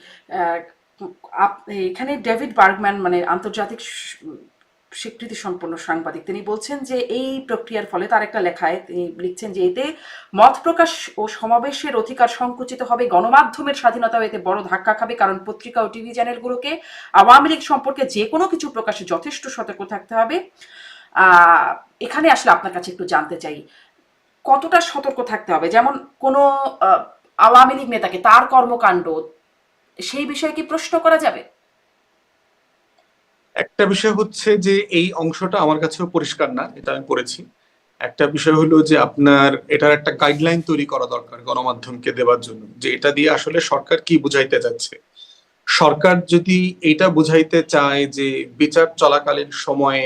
এখানে ডেভিড বার্গম্যান মানে আন্তর্জাতিক স্বীকৃতি সম্পন্ন সাংবাদিক, তিনি বলছেন যে এই প্রক্রিয়ার ফলে, তার একটা লেখায় তিনি লিখছেন যে এতে মত প্রকাশ ও সমাবেশের অধিকার সংকুচিত হবে, গণমাধ্যমের স্বাধীনতাও এতে বড় ধাক্কা খাবে, কারণ পত্রিকা ও টিভি চ্যানেলগুলোকে আওয়ামী লীগ সম্পর্কে যে কোনো কিছু প্রকাশে যথেষ্ট সতর্ক থাকতে হবে। এখানে আসলে আপনার কাছে একটু জানতে চাই, কতটা সতর্ক থাকতে হবে? যেমন কোনো আওয়ামী লীগ নেতাকে তার কর্মকাণ্ড, সেই বিষয়ে কি প্রশ্ন করা যাবে? একটা বিষয় হচ্ছে যে এই অংশটা আমার কাছেও পরিষ্কার না, এটা আমি পড়েছি। একটা বিষয় হলো যে আপনার এটার একটা গাইডলাইন তৈরি করা দরকার গণমাধ্যমকে দেওয়ার জন্য, যে এটা দিয়ে আসলে সরকার কি বুঝাইতে যাচ্ছে। সরকার যদি এটা বুঝাইতে চায় যে বিচার চলাকালীন সময়ে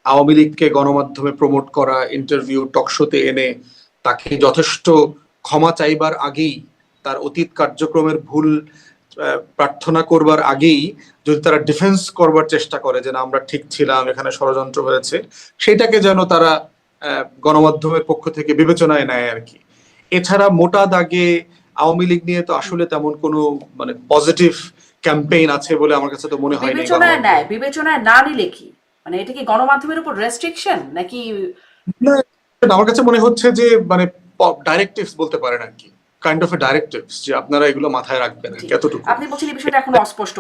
আওয়ামী লীগকে গণমাধ্যমে প্রমোট করা, ইন্টারভিউ টকশোতে এনে তাকে যথেষ্ট ক্ষমা চাইবার আগেই, তার অতীত কার্যক্রমের ভুল প্রার্থনা করবার আগেই যদি তারা ডিফেন্স করবার চেষ্টা করে যে না আমরা ঠিক ছিলাম, এখানে ষড়যন্ত্র হয়েছে, সেটাকে যেন তারা গণমাধ্যমের পক্ষ থেকে বিবেচনায় নেয় আর কি। এছাড়া মোটা দাগে আওয়ামী লীগ নিয়ে তো আসলে তেমন কোনো মানে পজিটিভ ক্যাম্পেইন আছে বলে আমার কাছে তো মনে হয় না। বিবেচনায় না নিলে কি মানে এটা কি গণমাধ্যমের উপর রেস্ট্রিকশন নাকি? আমার কাছে মনে হচ্ছে যে মানে ডাইরেক্টিভস বলতে পারেন আর কি, কাইন্ড অফ এ ডাইরেক্টিভস, যে আপনারা এগুলো মাথায় রাখবেন কতটুকু। আপনি বলছেন এই বিষয়টা এখন অস্পষ্ট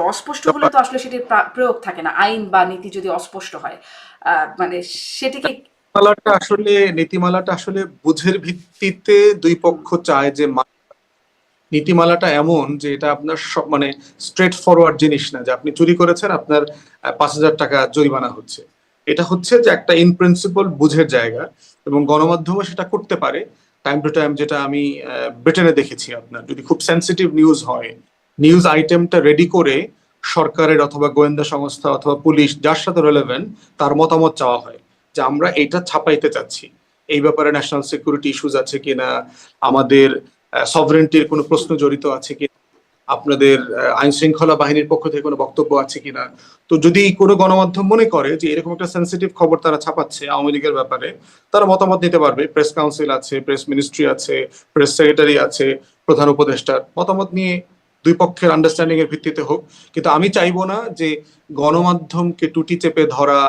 হলে তো আসলে সেটির প্রয়োগ থাকে না। আইন বা নীতি যদি অস্পষ্ট হয়, মানে সেটিকে নীতিমালাটা আসলে বুঝের ভিত্তিতে দুই পক্ষ চায় যে নীতিমালাটা এমন যে এটা আপনার সব মানে স্ট্রেট ফরওয়ার্ড জিনিস না যে আপনি চুরি করেছেন আপনার 5,000 টাকা জরিমানা হচ্ছে। এটা হচ্ছে যে একটা ইন প্রিন্সিপাল বুঝের জায়গা, এবং গণমাধ্যমও সেটা করতে পারে টাইম টু টাইম। যেটা আমি ব্রিটেনে দেখেছি, আপনার যদি খুব সেন্সিটিভ নিউজ হয়, নিউজ আইটেমটা রেডি করে সরকারের অথবা গোয়েন্দা সংস্থা অথবা পুলিশ যার সাথে রেলেভেন্ট তার মতামত চাওয়া হয় যে আমরা এটা ছাপাইতে চাচ্ছি, এই ব্যাপারে ন্যাশনাল সিকিউরিটি ইস্যুজ আছে কিনা, আমাদের সভরেন্টির কোনো প্রশ্ন জড়িত আছে কি, আপনাদের আইন শৃঙ্খলা বাহিনীর পক্ষ থেকে কোনো বক্তব্য আছে কিনা। তো যদি কোনো গণমাধ্যম মনে করে যে এরকম একটা সেন্সিটিভ খবর তারা ছাপাচ্ছে আওয়ামী লীগের ব্যাপারে, তারা মতামত নিতে পারবে। প্রেস কাউন্সিল আছে, প্রেস মিনিস্ট্রি আছে, প্রেস সেক্রেটারি আছে, প্রধান উপদেষ্টার মতামত নিয়ে দুই পক্ষের আন্ডারস্ট্যান্ডিং এর ভিত্তিতে হোক। কিন্তু আমি চাইবো না যে গণমাধ্যমকে টুটি চেপে ধরা,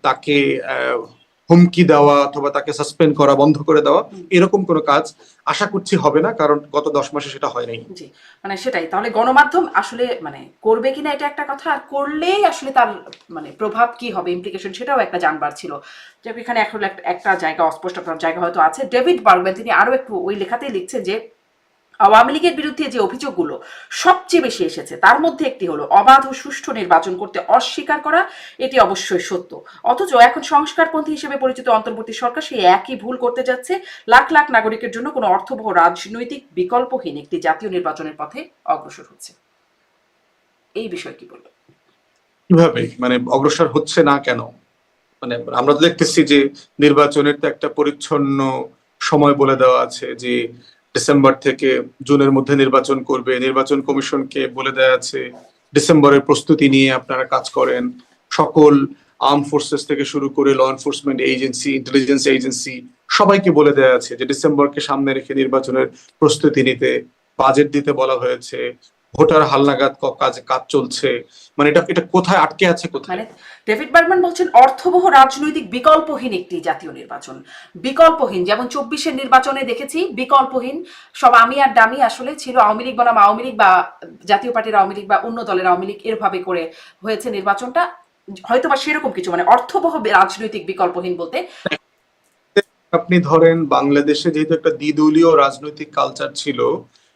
তাকে হুমকি দেওয়া অথবা তাকে সাসপেন্ড করা, বন্ধ করে দেওয়া, এরকম কোনো কাজ আশা করছি হবে না, কারণ গত 10 মাসে সেটা হয় নাই। জি, মানে সেটাই। তাহলে গণমাধ্যম আসলে মানে করবে কিনা এটা একটা কথা, আর করলেই আসলে তার মানে প্রভাব কি হবে, ইমপ্লিকেশন, সেটাও একটা জানবার ছিল। যে এখানে এখন একটা জায়গা অস্পষ্ট জায়গা হয়তো আছে। ডেভিড বার্গম্যান তিনি আরো একটু ওই লেখাতেই লিখছেন যে আওয়ামী লীগের বিরুদ্ধে যে অভিযোগগুলো সবচেয়ে বেশি এসেছে তার মধ্যে একটি হলো অবাধ ও সুষ্ঠু নির্বাচন করতে অস্বীকার করা। এটি অবশ্যই সত্য, অথচ এখন সংস্কারপন্থী হিসেবে পরিচিত অন্তর্বর্তী সরকার সেই একই ভুল করতে যাচ্ছে। লাখ লাখ নাগরিকের জন্য কোনো অর্থবহ রাজনৈতিক বিকল্পহীন একটি জাতীয় নির্বাচনের পথে অগ্রসর হচ্ছে। এই বিষয়ে কি বলবো? কিভাবে মানে অগ্রসর হচ্ছে না কেন? মানে আমরা দেখতেছি যে নির্বাচনের তো একটা পরিচ্ছন্ন সময় বলে দেওয়া আছে যে ডিসেম্বর থেকে জুনের মধ্যে নির্বাচন করবে, নির্বাচন কমিশনকে বলে দেওয়া আছে ডিসেম্বরের প্রস্তুতি নিয়ে আপনারা কাজ করেন। সকল আর্ম ফোর্সেস থেকে শুরু করে law enforcement agency, intelligence agency, সবাইকে বলে দেওয়া আছে যে ডিসেম্বরকে সামনে রেখে নির্বাচনের প্রস্তুতি নিতে, বাজেট দিতে বলা হয়েছে, ভোটার হালনাগাদ কাজ চলছে। মানে এটা এটা কোথায় আটকে আছে কোথায়? মানে ডেভিড বার্গম্যান বলছেন অর্থবহ রাজনৈতিক বিকল্পহীন একটি জাতীয় নির্বাচন। বিকল্পহীন, যেমন 24-এর নির্বাচনে দেখেছি বিকল্পহীন, সব আমি আর ডামি আসলে ছিল, আওয়ামী লীগ বনাম আওয়ামী লীগ বা জাতীয় পার্টির আওয়ামী লীগ বা অন্য দলের আওয়ামী লীগ, এরভাবে করে হয়েছে নির্বাচনটা। হয়তো বা সেরকম কিছু, মানে অর্থবহ রাজনৈতিক বিকল্পহীন বলতে আপনি ধরেন বাংলাদেশে যেহেতু একটা দ্বিদলীয় রাজনৈতিক কালচার ছিল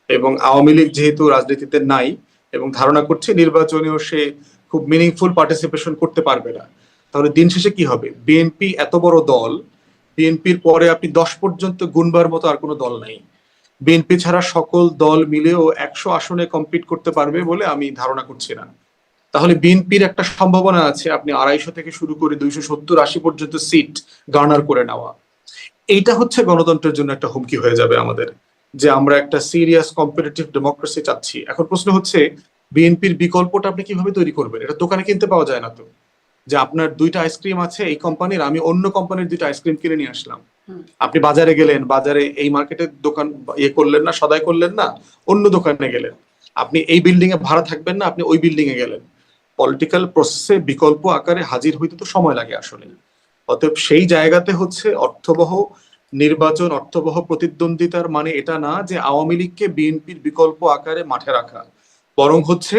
এবং আওয়ামী লীগ যেহেতু রাজনীতিতে নাই, এবং ধারণা করছি নির্বাচনেও সে খুব মিনিংফুল পার্টিসিপেশন করতে পারবে না। তাহলে দিন শেষে কি হবে? বিএনপি এত বড় দল, বিএনপির পরে আপনি 10 পর্যন্ত গুনবার মতো আর কোনো দল নাই। বিএনপি ছাড়া সকল দল মিলেও 100 আসনে কম্পিট করতে পারবে বলে আমি ধারণা করছি না। তাহলে বিএনপির একটা সম্ভাবনা আছে আপনি 250 থেকে শুরু করে 270-80 পর্যন্ত সিট গার্নার করে নেওয়া। এইটা হচ্ছে গণতন্ত্রের জন্য একটা হুমকি হয়ে যাবে আমাদের, যে আমরা একটা সিরিয়াস কম্পিটিটিভ ডেমোক্রেসি চাচ্ছি। এখন প্রশ্ন হচ্ছে বিএনপির বিকল্পটা আপনি কিভাবে তৈরি করবেন? এটা দোকানে কিনতে পাওয়া যায় না তো, যে আপনার 2টা আইসক্রিম আছে এই কোম্পানির, আমি অন্য কোম্পানির 2টা আইসক্রিম কিনে নিয়ে আসলাম। আপনি বাজারে গেলেন, বাজারে এই মার্কেটের দোকান ইয়ে করলেন না, সদাই করলেন না, অন্য দোকানে গেলেন। আপনি এই বিল্ডিং এ ভাড়া থাকবেন না, আপনি ওই বিল্ডিং এ গেলেন। পলিটিক্যাল প্রসেসে বিকল্প আকারে হাজির হইতে তো সময় লাগে আসলে। অতএব সেই জায়গাতে হচ্ছে অর্থবহ নির্বাচন, অর্থবহ প্রতিদ্বন্দ্বিতার মানে এটা না যে আওয়ামী লীগকে বিএনপির বিকল্প আকারে মাঠে রাখা, বরং হচ্ছে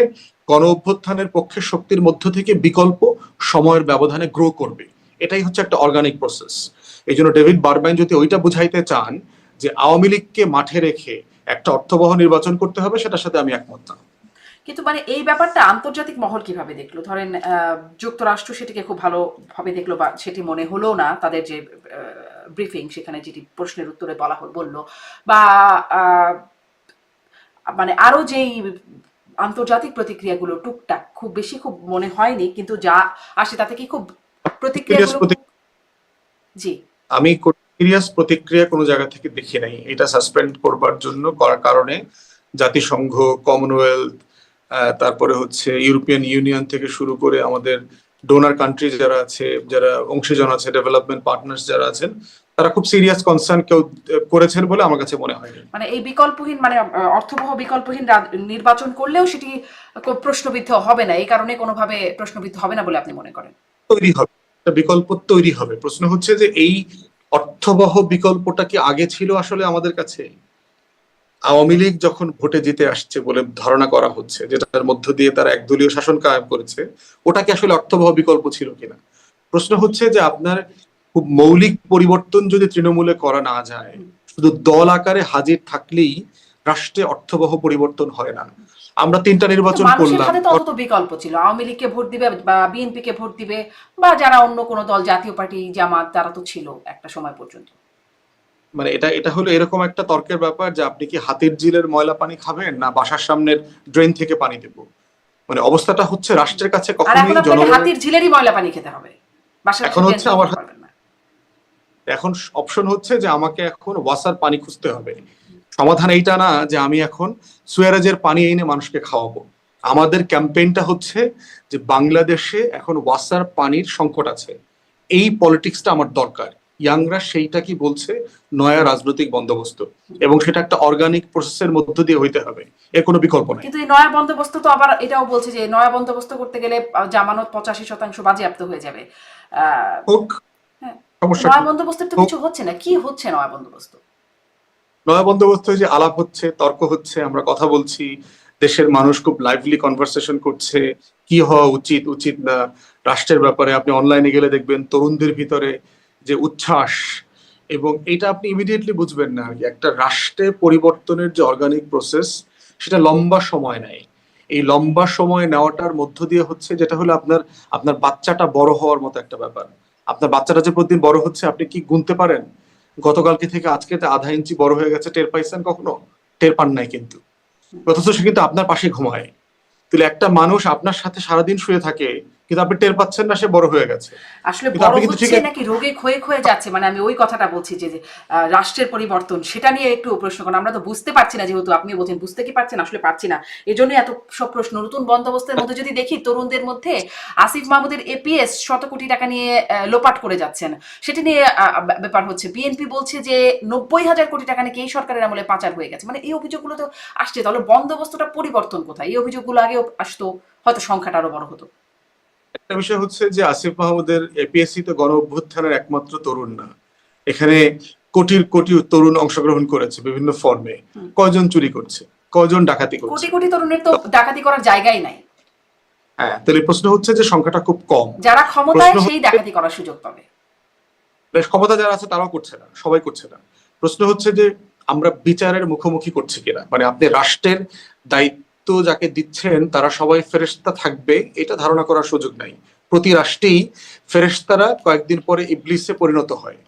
গণ অভ্যুত্থানের পক্ষে শক্তির মধ্য থেকে বিকল্প সময়ের ব্যবধানে গ্রো করবে। এটাই হচ্ছে একটা অর্গানিক প্রসেস। এই জন্য ডেভিড বারবাইন যদি ওইটা বুঝাইতে চান যে আওয়ামী লীগকে মাঠে রেখে একটা অর্থবহ নির্বাচন করতে হবে, সেটার সাথে আমি একমত না। কিন্তু মানে এই ব্যাপারটা আন্তর্জাতিক মহল কিভাবে দেখলো? ধরেন যুক্তরাষ্ট্র সেটিকে খুব ভালোভাবে দেখলো, বা সেটি মনে হলো না তাদের যে ব্রিফিং, সেখানে যেটি প্রশ্নের উত্তরে বললো, বা মানে আরো যেই আন্তর্জাতিক প্রতিক্রিয়াগুলো টুকটাক খুব বেশি খুব মনে হয়নি, কিন্তু যা আসে তাতে কি খুব প্রতিক্রিয়াগুলো জি আমি সিরিয়াস প্রতিক্রিয়া কোনো জায়গা থেকে দেখি নাই। এটা সাসপেন্ড করবার জন্য করার কারণে জাতিসংঘ, কমনওয়েলথ, তারপরে হচ্ছে ইউরোপিয়ান ইউনিয়ন থেকে শুরু করে আমাদের ডোনার কান্ট্রি যারা আছে, যারা অংশীজন আছে, ডেভেলপমেন্ট পার্টনার্স যারা আছেন, তারা খুব সিরিয়াস কনসার্ন কেউ করেছেন বলে আমার কাছে মনে হয়নি। মানে এই বিকল্পহীন, মানে অর্থবহ বিকল্পহীন নির্বাচন করলেও সেটি প্রশ্নবিদ্ধ হবে না, এই কারণে কোনোভাবে প্রশ্নবিদ্ধ হবে না বলে আপনি মনে করেন? তৈরি হবে, একটা বিকল্প তৈরি হবে। প্রশ্ন হচ্ছে যে এই অর্থবহ বিকল্পটা কি আগে ছিল আসলে আমাদের কাছে? আওয়ামী লীগ যখন ভোটে জিতে আসছে বলে ধারণা করা হচ্ছে, যেটার মধ্য দিয়ে তারা একদলীয় শাসন কায়েম করেছে, ওটা কি আসলে অর্থবহ বিকল্প ছিল কিনা? প্রশ্ন হচ্ছে যে আপনার খুব মৌলিক পরিবর্তন যদি তৃণমূলে করা না যায়, শুধু দল আকারে হাজির থাকলেই রাষ্ট্রে অর্থবহ পরিবর্তন হয় না। আমরা 3টা নির্বাচন মানুষের করলাম, হাতে তো অন্তত বিকল্প ছিল, আওয়ামী লীগকে ভোট দিবে বা বিএনপি কে ভোট দিবে, বা যারা অন্য কোনো দল, জাতীয় পার্টি, জামাত, তারা তো ছিল একটা সময় পর্যন্ত। মানে এটা এটা হলো এরকম একটা তর্কের ব্যাপার যে আপনি কি হাতির ঝিলের ময়লা পানি খাবেন না বাসার সামনের ড্রেন থেকে পানি দেবো। মানে অবস্থাটা হচ্ছে রাষ্ট্রের কাছে আর কখনোই এখন আপনাকে জনগণের, হাতির ঝিলেরই ময়লা পানি খেতে হবে, বাসার এখন হচ্ছে আমার পারবেন না। এখন অপশন হচ্ছে যে আমাকে এখন ওয়াসার পানি খুঁজতে হবে। সমাধান এইটা না যে আমি এখন সুয়ারেজের পানি এনে মানুষকে খাওয়াবো। আমাদের ক্যাম্পেইনটা হচ্ছে যে বাংলাদেশে এখন ওয়াসার পানির সংকট আছে, এই পলিটিক্সটা আমার দরকার। ইয়াংরা সেইটা কি বলছে, নয়া রাজনৈতিক বন্দোবস্ত, এবং সেটা একটা অর্গানিক প্রসেসের মধ্য দিয়ে হইতে হবে, এর কোনো বিকল্প নাই। কিন্তু এই নয়া বন্দোবস্ত তো আবার এটাও বলছে যে নয়া বন্দোবস্ত করতে গেলে জামানত 85% বাজেয়াপ্ত হয়ে যাবে। হোক, হ্যাঁ, সমস্যা নয়া কি? বন্দোবস্তের তো হোক। কিছু হচ্ছে না, কি হচ্ছে নয়া বন্দোবস্ত? নয়া বন্দোবস্ত যে আলাপ হচ্ছে, তর্ক হচ্ছে, আমরা কথা বলছি, দেশের মানুষ খুব লাইভলি কনভারসেশন করছে কি হওয়া উচিত উচিত না রাষ্ট্রের ব্যাপারে। আপনি অনলাইনে গেলে দেখবেন তরুণদের ভিতরে যে উচ্ছ্বাস, এবং এটা আপনি ইমিডিয়েটলি বুঝবেন না আর কি। একটা রাষ্ট্রে পরিবর্তনের যে অর্গানিক প্রসেস, সেটা লম্বা সময় নেয়। এই লম্বা সময় নেওয়াটার মধ্য দিয়ে হচ্ছে যেটা হলো আপনার আপনার বাচ্চাটা বড় হওয়ার মতো একটা ব্যাপার। আপনার বাচ্চাটা যে প্রতিদিন বড় হচ্ছে, আপনি কি গুনতে পারেন গতকালকে থেকে আজকে আধা ইঞ্চি বড় হয়ে গেছে? টের পাইছেন কখনো? টের পান নাই কিন্তু। অথচ সে কিন্তু আপনার পাশে ঘুমায়। তাহলে একটা মানুষ আপনার সাথে সারাদিন শুয়ে থাকে, কিন্তু আপনি টের পাচ্ছেন না সে বড় হয়ে গেছে। আসলে কিন্তু বড় আপনি কিন্তু ঠিক হচ্ছে নাকি রোগে ক্ষয়ে ক্ষয়ে যাচ্ছে, মানে আমি ওই কথাটা বলছি যে রাষ্ট্রের পরিবর্তন, সেটা নিয়ে একটু প্রশ্ন করেন। আমরা তো বুঝতে পারছি না, যেহেতু আপনি বলছেন বুঝতে কি পারছেন, আসলে পারছি না, এই জন্যই এত সব প্রশ্ন। নতুন বন্দোবস্তের মধ্যে যদি দেখি তরুণদের মধ্যে আসিফ মাহমুদের এপিএস 100 কোটি টাকা নিয়ে লোপাট করে যাচ্ছেন, সেটা নিয়ে ব্যাপার হচ্ছে। বিএনপি বলছে যে 90,000 কোটি টাকা নাকি এই সরকারের আমলে পাচার হয়ে গেছে। মানে এই অভিযোগগুলো তো আসছে, তাহলে বন্দোবস্তটা পরিবর্তন কোথায়? এই অভিযোগগুলো আগেও আসতো, হয়তো সংখ্যাটা আরো বড় হতো। একটা বিষয় হচ্ছে যে আসিফ মাহমুদের এপিএসসি তো গণ অভ্যুত্থানের একমাত্র তরুণ না। এখানে কোটির কোটি তরুণ অংশগ্রহণ করেছে বিভিন্ন ফর্মে। কয়জন চুরি করছে, কয়জন ডাকাতি করছে? কোটি কোটি তরুণের তো ডাকাতি করার জায়গাই নাই। হ্যাঁ, তাহলে প্রশ্ন হচ্ছে যে সংখ্যাটা খুব কম। যারা ক্ষমতায় সেই ডাকাতি করার সুযোগ পাবে। ক্ষমতা যারা আছে তারাও করছে না, সবাই করছে না। প্রশ্ন হচ্ছে যে আমরা বিচারের মুখোমুখি করছি কিনা। মানে আপনি রাষ্ট্রের দায়িত্ব দায়িত্ব যাকে দিচ্ছেন তারা সবাই ফেরেশতা থাকবে এটা ধারণা করার সুযোগ নাই। প্রতি রাষ্ট্রেই ফেরেশতারা কয়েকদিন পরে ইবলিসে পরিণত হয়।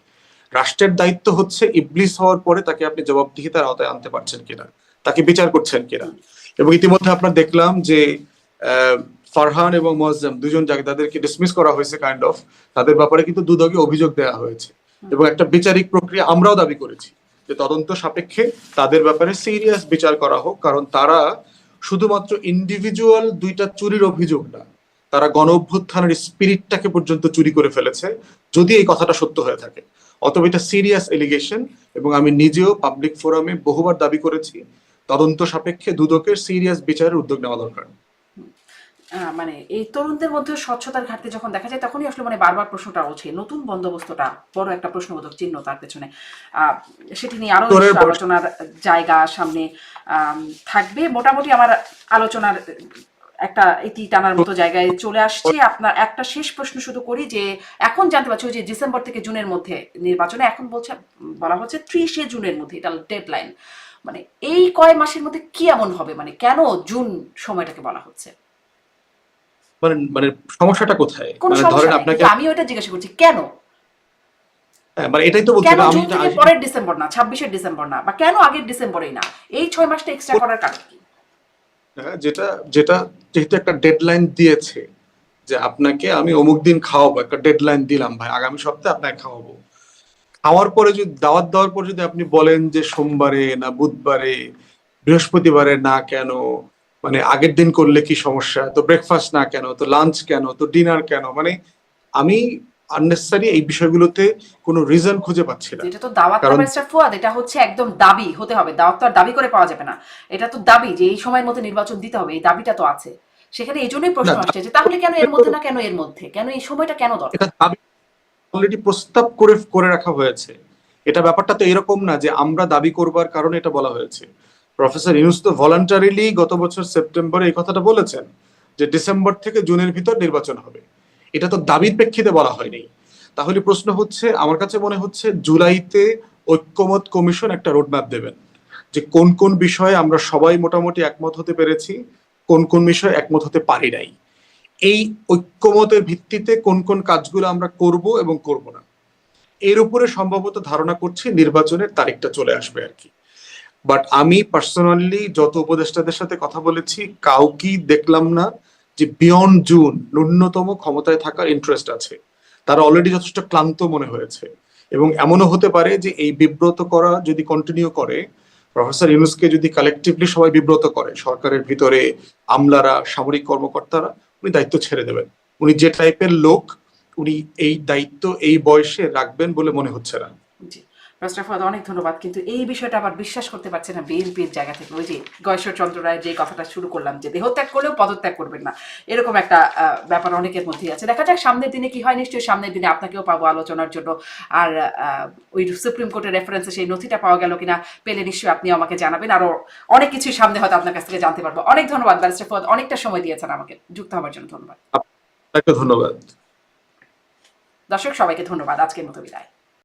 রাষ্ট্রের দায়িত্ব হচ্ছে ইবলিস হওয়ার পরে তাকে আপনি জবাবদিহিতার আওতায় আনতে পারছেন কিনা, তাকে বিচার করছেন কিনা। এবং ইতিমধ্যে আপনার দেখলাম যে ফারহান এবং মোয়াজ্জেম দুজন যাদেরকে ডিসমিস করা হয়েছে কাইন্ড অফ, তাদের ব্যাপারে কিন্তু দুদকে অভিযোগ দেওয়া হয়েছে এবং একটা বিচারিক প্রক্রিয়া আমরাও দাবি করেছি যে তদন্ত সাপেক্ষে তাদের ব্যাপারে সিরিয়াস বিচার করা হোক, কারণ তারা শুধুমাত্র ইন্ডিভিজুয়াল দুইটা চুরির অভিযোগ না, তারা গণ অভ্যুত্থানের স্পিরিটটাকে পর্যন্ত চুরি করে ফেলেছে যদি এই কথাটা সত্য হয়ে থাকে। অতএব এটা সিরিয়াস এলিগেশন এবং আমি নিজেও পাবলিক ফোরামে বহুবার দাবি করেছি তদন্ত সাপেক্ষে দুদকের সিরিয়াস বিচারের উদ্যোগ নেওয়া দরকার। মানে এই তরুণদের মধ্যে স্বচ্ছতার ঘাটতি যখন দেখা যায় তখনই আসলে মানে বারবার প্রশ্নটা ওঠে, নতুন বন্দোবস্তটা বড় একটা প্রশ্নবোধক চিহ্ন তার পেছনে। সেটি নিয়ে আরো আলোচনার জায়গা সামনে থাকবে। মোটামুটি আমার আলোচনার একটা ইতি টানার মতো জায়গায় চলে আসছে। আপনার একটা শেষ প্রশ্ন শুধু করি যে এখন জানতে পারছি যে ডিসেম্বর থেকে জুনের মধ্যে নির্বাচনে, এখন বলা হচ্ছে 30শে জুনের মধ্যে এটা ডেডলাইন। মানে এই কয় মাসের মধ্যে কি এমন হবে, মানে কেন জুন সময়টাকে বলা হচ্ছে? মানে সমস্যাটা কোথায়? কোন সমস্যা আপনাকে আমি ওটা জিজ্ঞাসা করছি কেন? মানে এটাই তো বলছি, কেন জুন থেকে পরের ডিসেম্বর না, 26শে ডিসেম্বর না, বা কেন আগের ডিসেম্বরেই না? এই 6 মাসটা এক্সট্রা করার কারণ কি? যেটা যেহেতু একটা ডেডলাইন দিয়েছে যে আপনাকে আমি অমুক দিন খাওয়াবো, একটা ডেডলাইন দিলাম ভাই আগামী সপ্তাহে আপনাকে খাওয়াবো, খাওয়ার পরে যদি দাওয়াত দেওয়ার পর যদি আপনি বলেন যে সোমবারে না বুধবারে বৃহস্পতিবারে না কেন, মানে আগের দিন করলে কি সমস্যা, তো ব্রেকফাস্ট না কেন, তো লাঞ্চ কেন, তো ডিনার কেন, মানে আমি আননেসেসারি এই বিষয়গুলোতে কোনো রিজন খুঁজে পাচ্ছি না। এটা তো দাওয়াত না মিস্টার ফুয়াদ, এটা হচ্ছে একদম দাবি হতে হবে। দাওয়াত তো আর দাবি করে পাওয়া যাবে না, এটা তো দাবি যে এই সময়ের মধ্যে নির্বাচন দিতে হবে, এই দাবিটা তো আছে সেখানে। এই জন্যই প্রশ্ন আসছে যে তাহলে কেন এর মধ্যে না, কেন এর মধ্যে, কেন এই সময়টা কেন দরকার? এটা দাবি অলরেডি প্রস্তাব করে রাখা হয়েছে। এটা ব্যাপারটা তো এরকম না যে আমরা দাবি করবার কারণে এটা বলা হয়েছে। প্রফেসর ইউনূস তো ভলান্টারিলি গত বছর সেপ্টেম্বরে এই কথাটা বলেছেন যে ডিসেম্বর থেকে জুনের ভিতর নির্বাচন হবে। এটা তো দাবির প্রেক্ষিতে বলা হয়নি। তাহলে প্রশ্ন হচ্ছে, আমার কাছে মনে হচ্ছে জুলাইতে ঐক্যমত কমিশন একটা রোডম্যাপ দেবেন যে কোন কোন বিষয়ে আমরা সবাই মোটামুটি একমত হতে পেরেছি, কোন কোন বিষয়ে একমত হতে পারি নাই। এই ঐক্যমতের ভিত্তিতে কোন কোন কাজগুলো আমরা করব এবং করব না, এর উপরে সম্ভবত ধারণা করছি নির্বাচনের তারিখটা চলে আসবে আর কি। বাট আমি পার্সোনালি যত উপদেষ্টাদের সাথে কথা বলেছি কাউকেই দেখলাম না যে বিয়ন্ড জুন ন্যূনতম ক্ষমতায় থাকার ইন্টারেস্ট আছে। তারা অলরেডি যথেষ্ট ক্লান্ত মনে হয়েছে এবং এমনও হতে পারে যে এই বিব্রত করা যদি কন্টিনিউ করে, প্রফেসর ইউনূসকে যদি কালেকটিভলি সবাই বিব্রত করে, সরকারের ভিতরে আমলারা, সামরিক কর্মকর্তারা, উনি দায়িত্ব ছেড়ে দেবেন। উনি যে টাইপের লোক, উনি এই দায়িত্ব এই বয়সে রাখবেন বলে মনে হচ্ছে না। জি মিস্টার ফুয়াদ, অনেক ধন্যবাদ। কিন্তু এই বিষয়টা আবার বিশ্বাস করতে পারছে না বিএনপির জায়গা থেকে। ওই যে গয়েশ্বরচন্দ্র রায় যে কথাটা শুরু করলাম যে দেহত্যাগ করলেও পদত্যাগ করবেন না, এরকম একটা ব্যাপার অনেকের মধ্যেই আছে। দেখা যাক সামনের দিনে কি হয়। নিশ্চয়ই সামনের দিনে আপনাকেও পাবো আলোচনার জন্য। আর ওই সুপ্রিম কোর্টের রেফারেন্সে সেই নথিটা পাওয়া গেল কিনা, পেলে নিশ্চয়ই আপনি আমাকে জানাবেন। আরো অনেক কিছুই সামনে হয়তো আপনার কাছ থেকে জানতে পারবো। অনেক ধন্যবাদ ব্যারিস্টার ফুয়াদ, অনেকটা সময় দিয়েছেন আমাকে যুক্ত হওয়ার জন্য। ধন্যবাদ। আপনাকে ধন্যবাদ। দর্শক সবাইকে ধন্যবাদ। আজকের মতো বিদায়।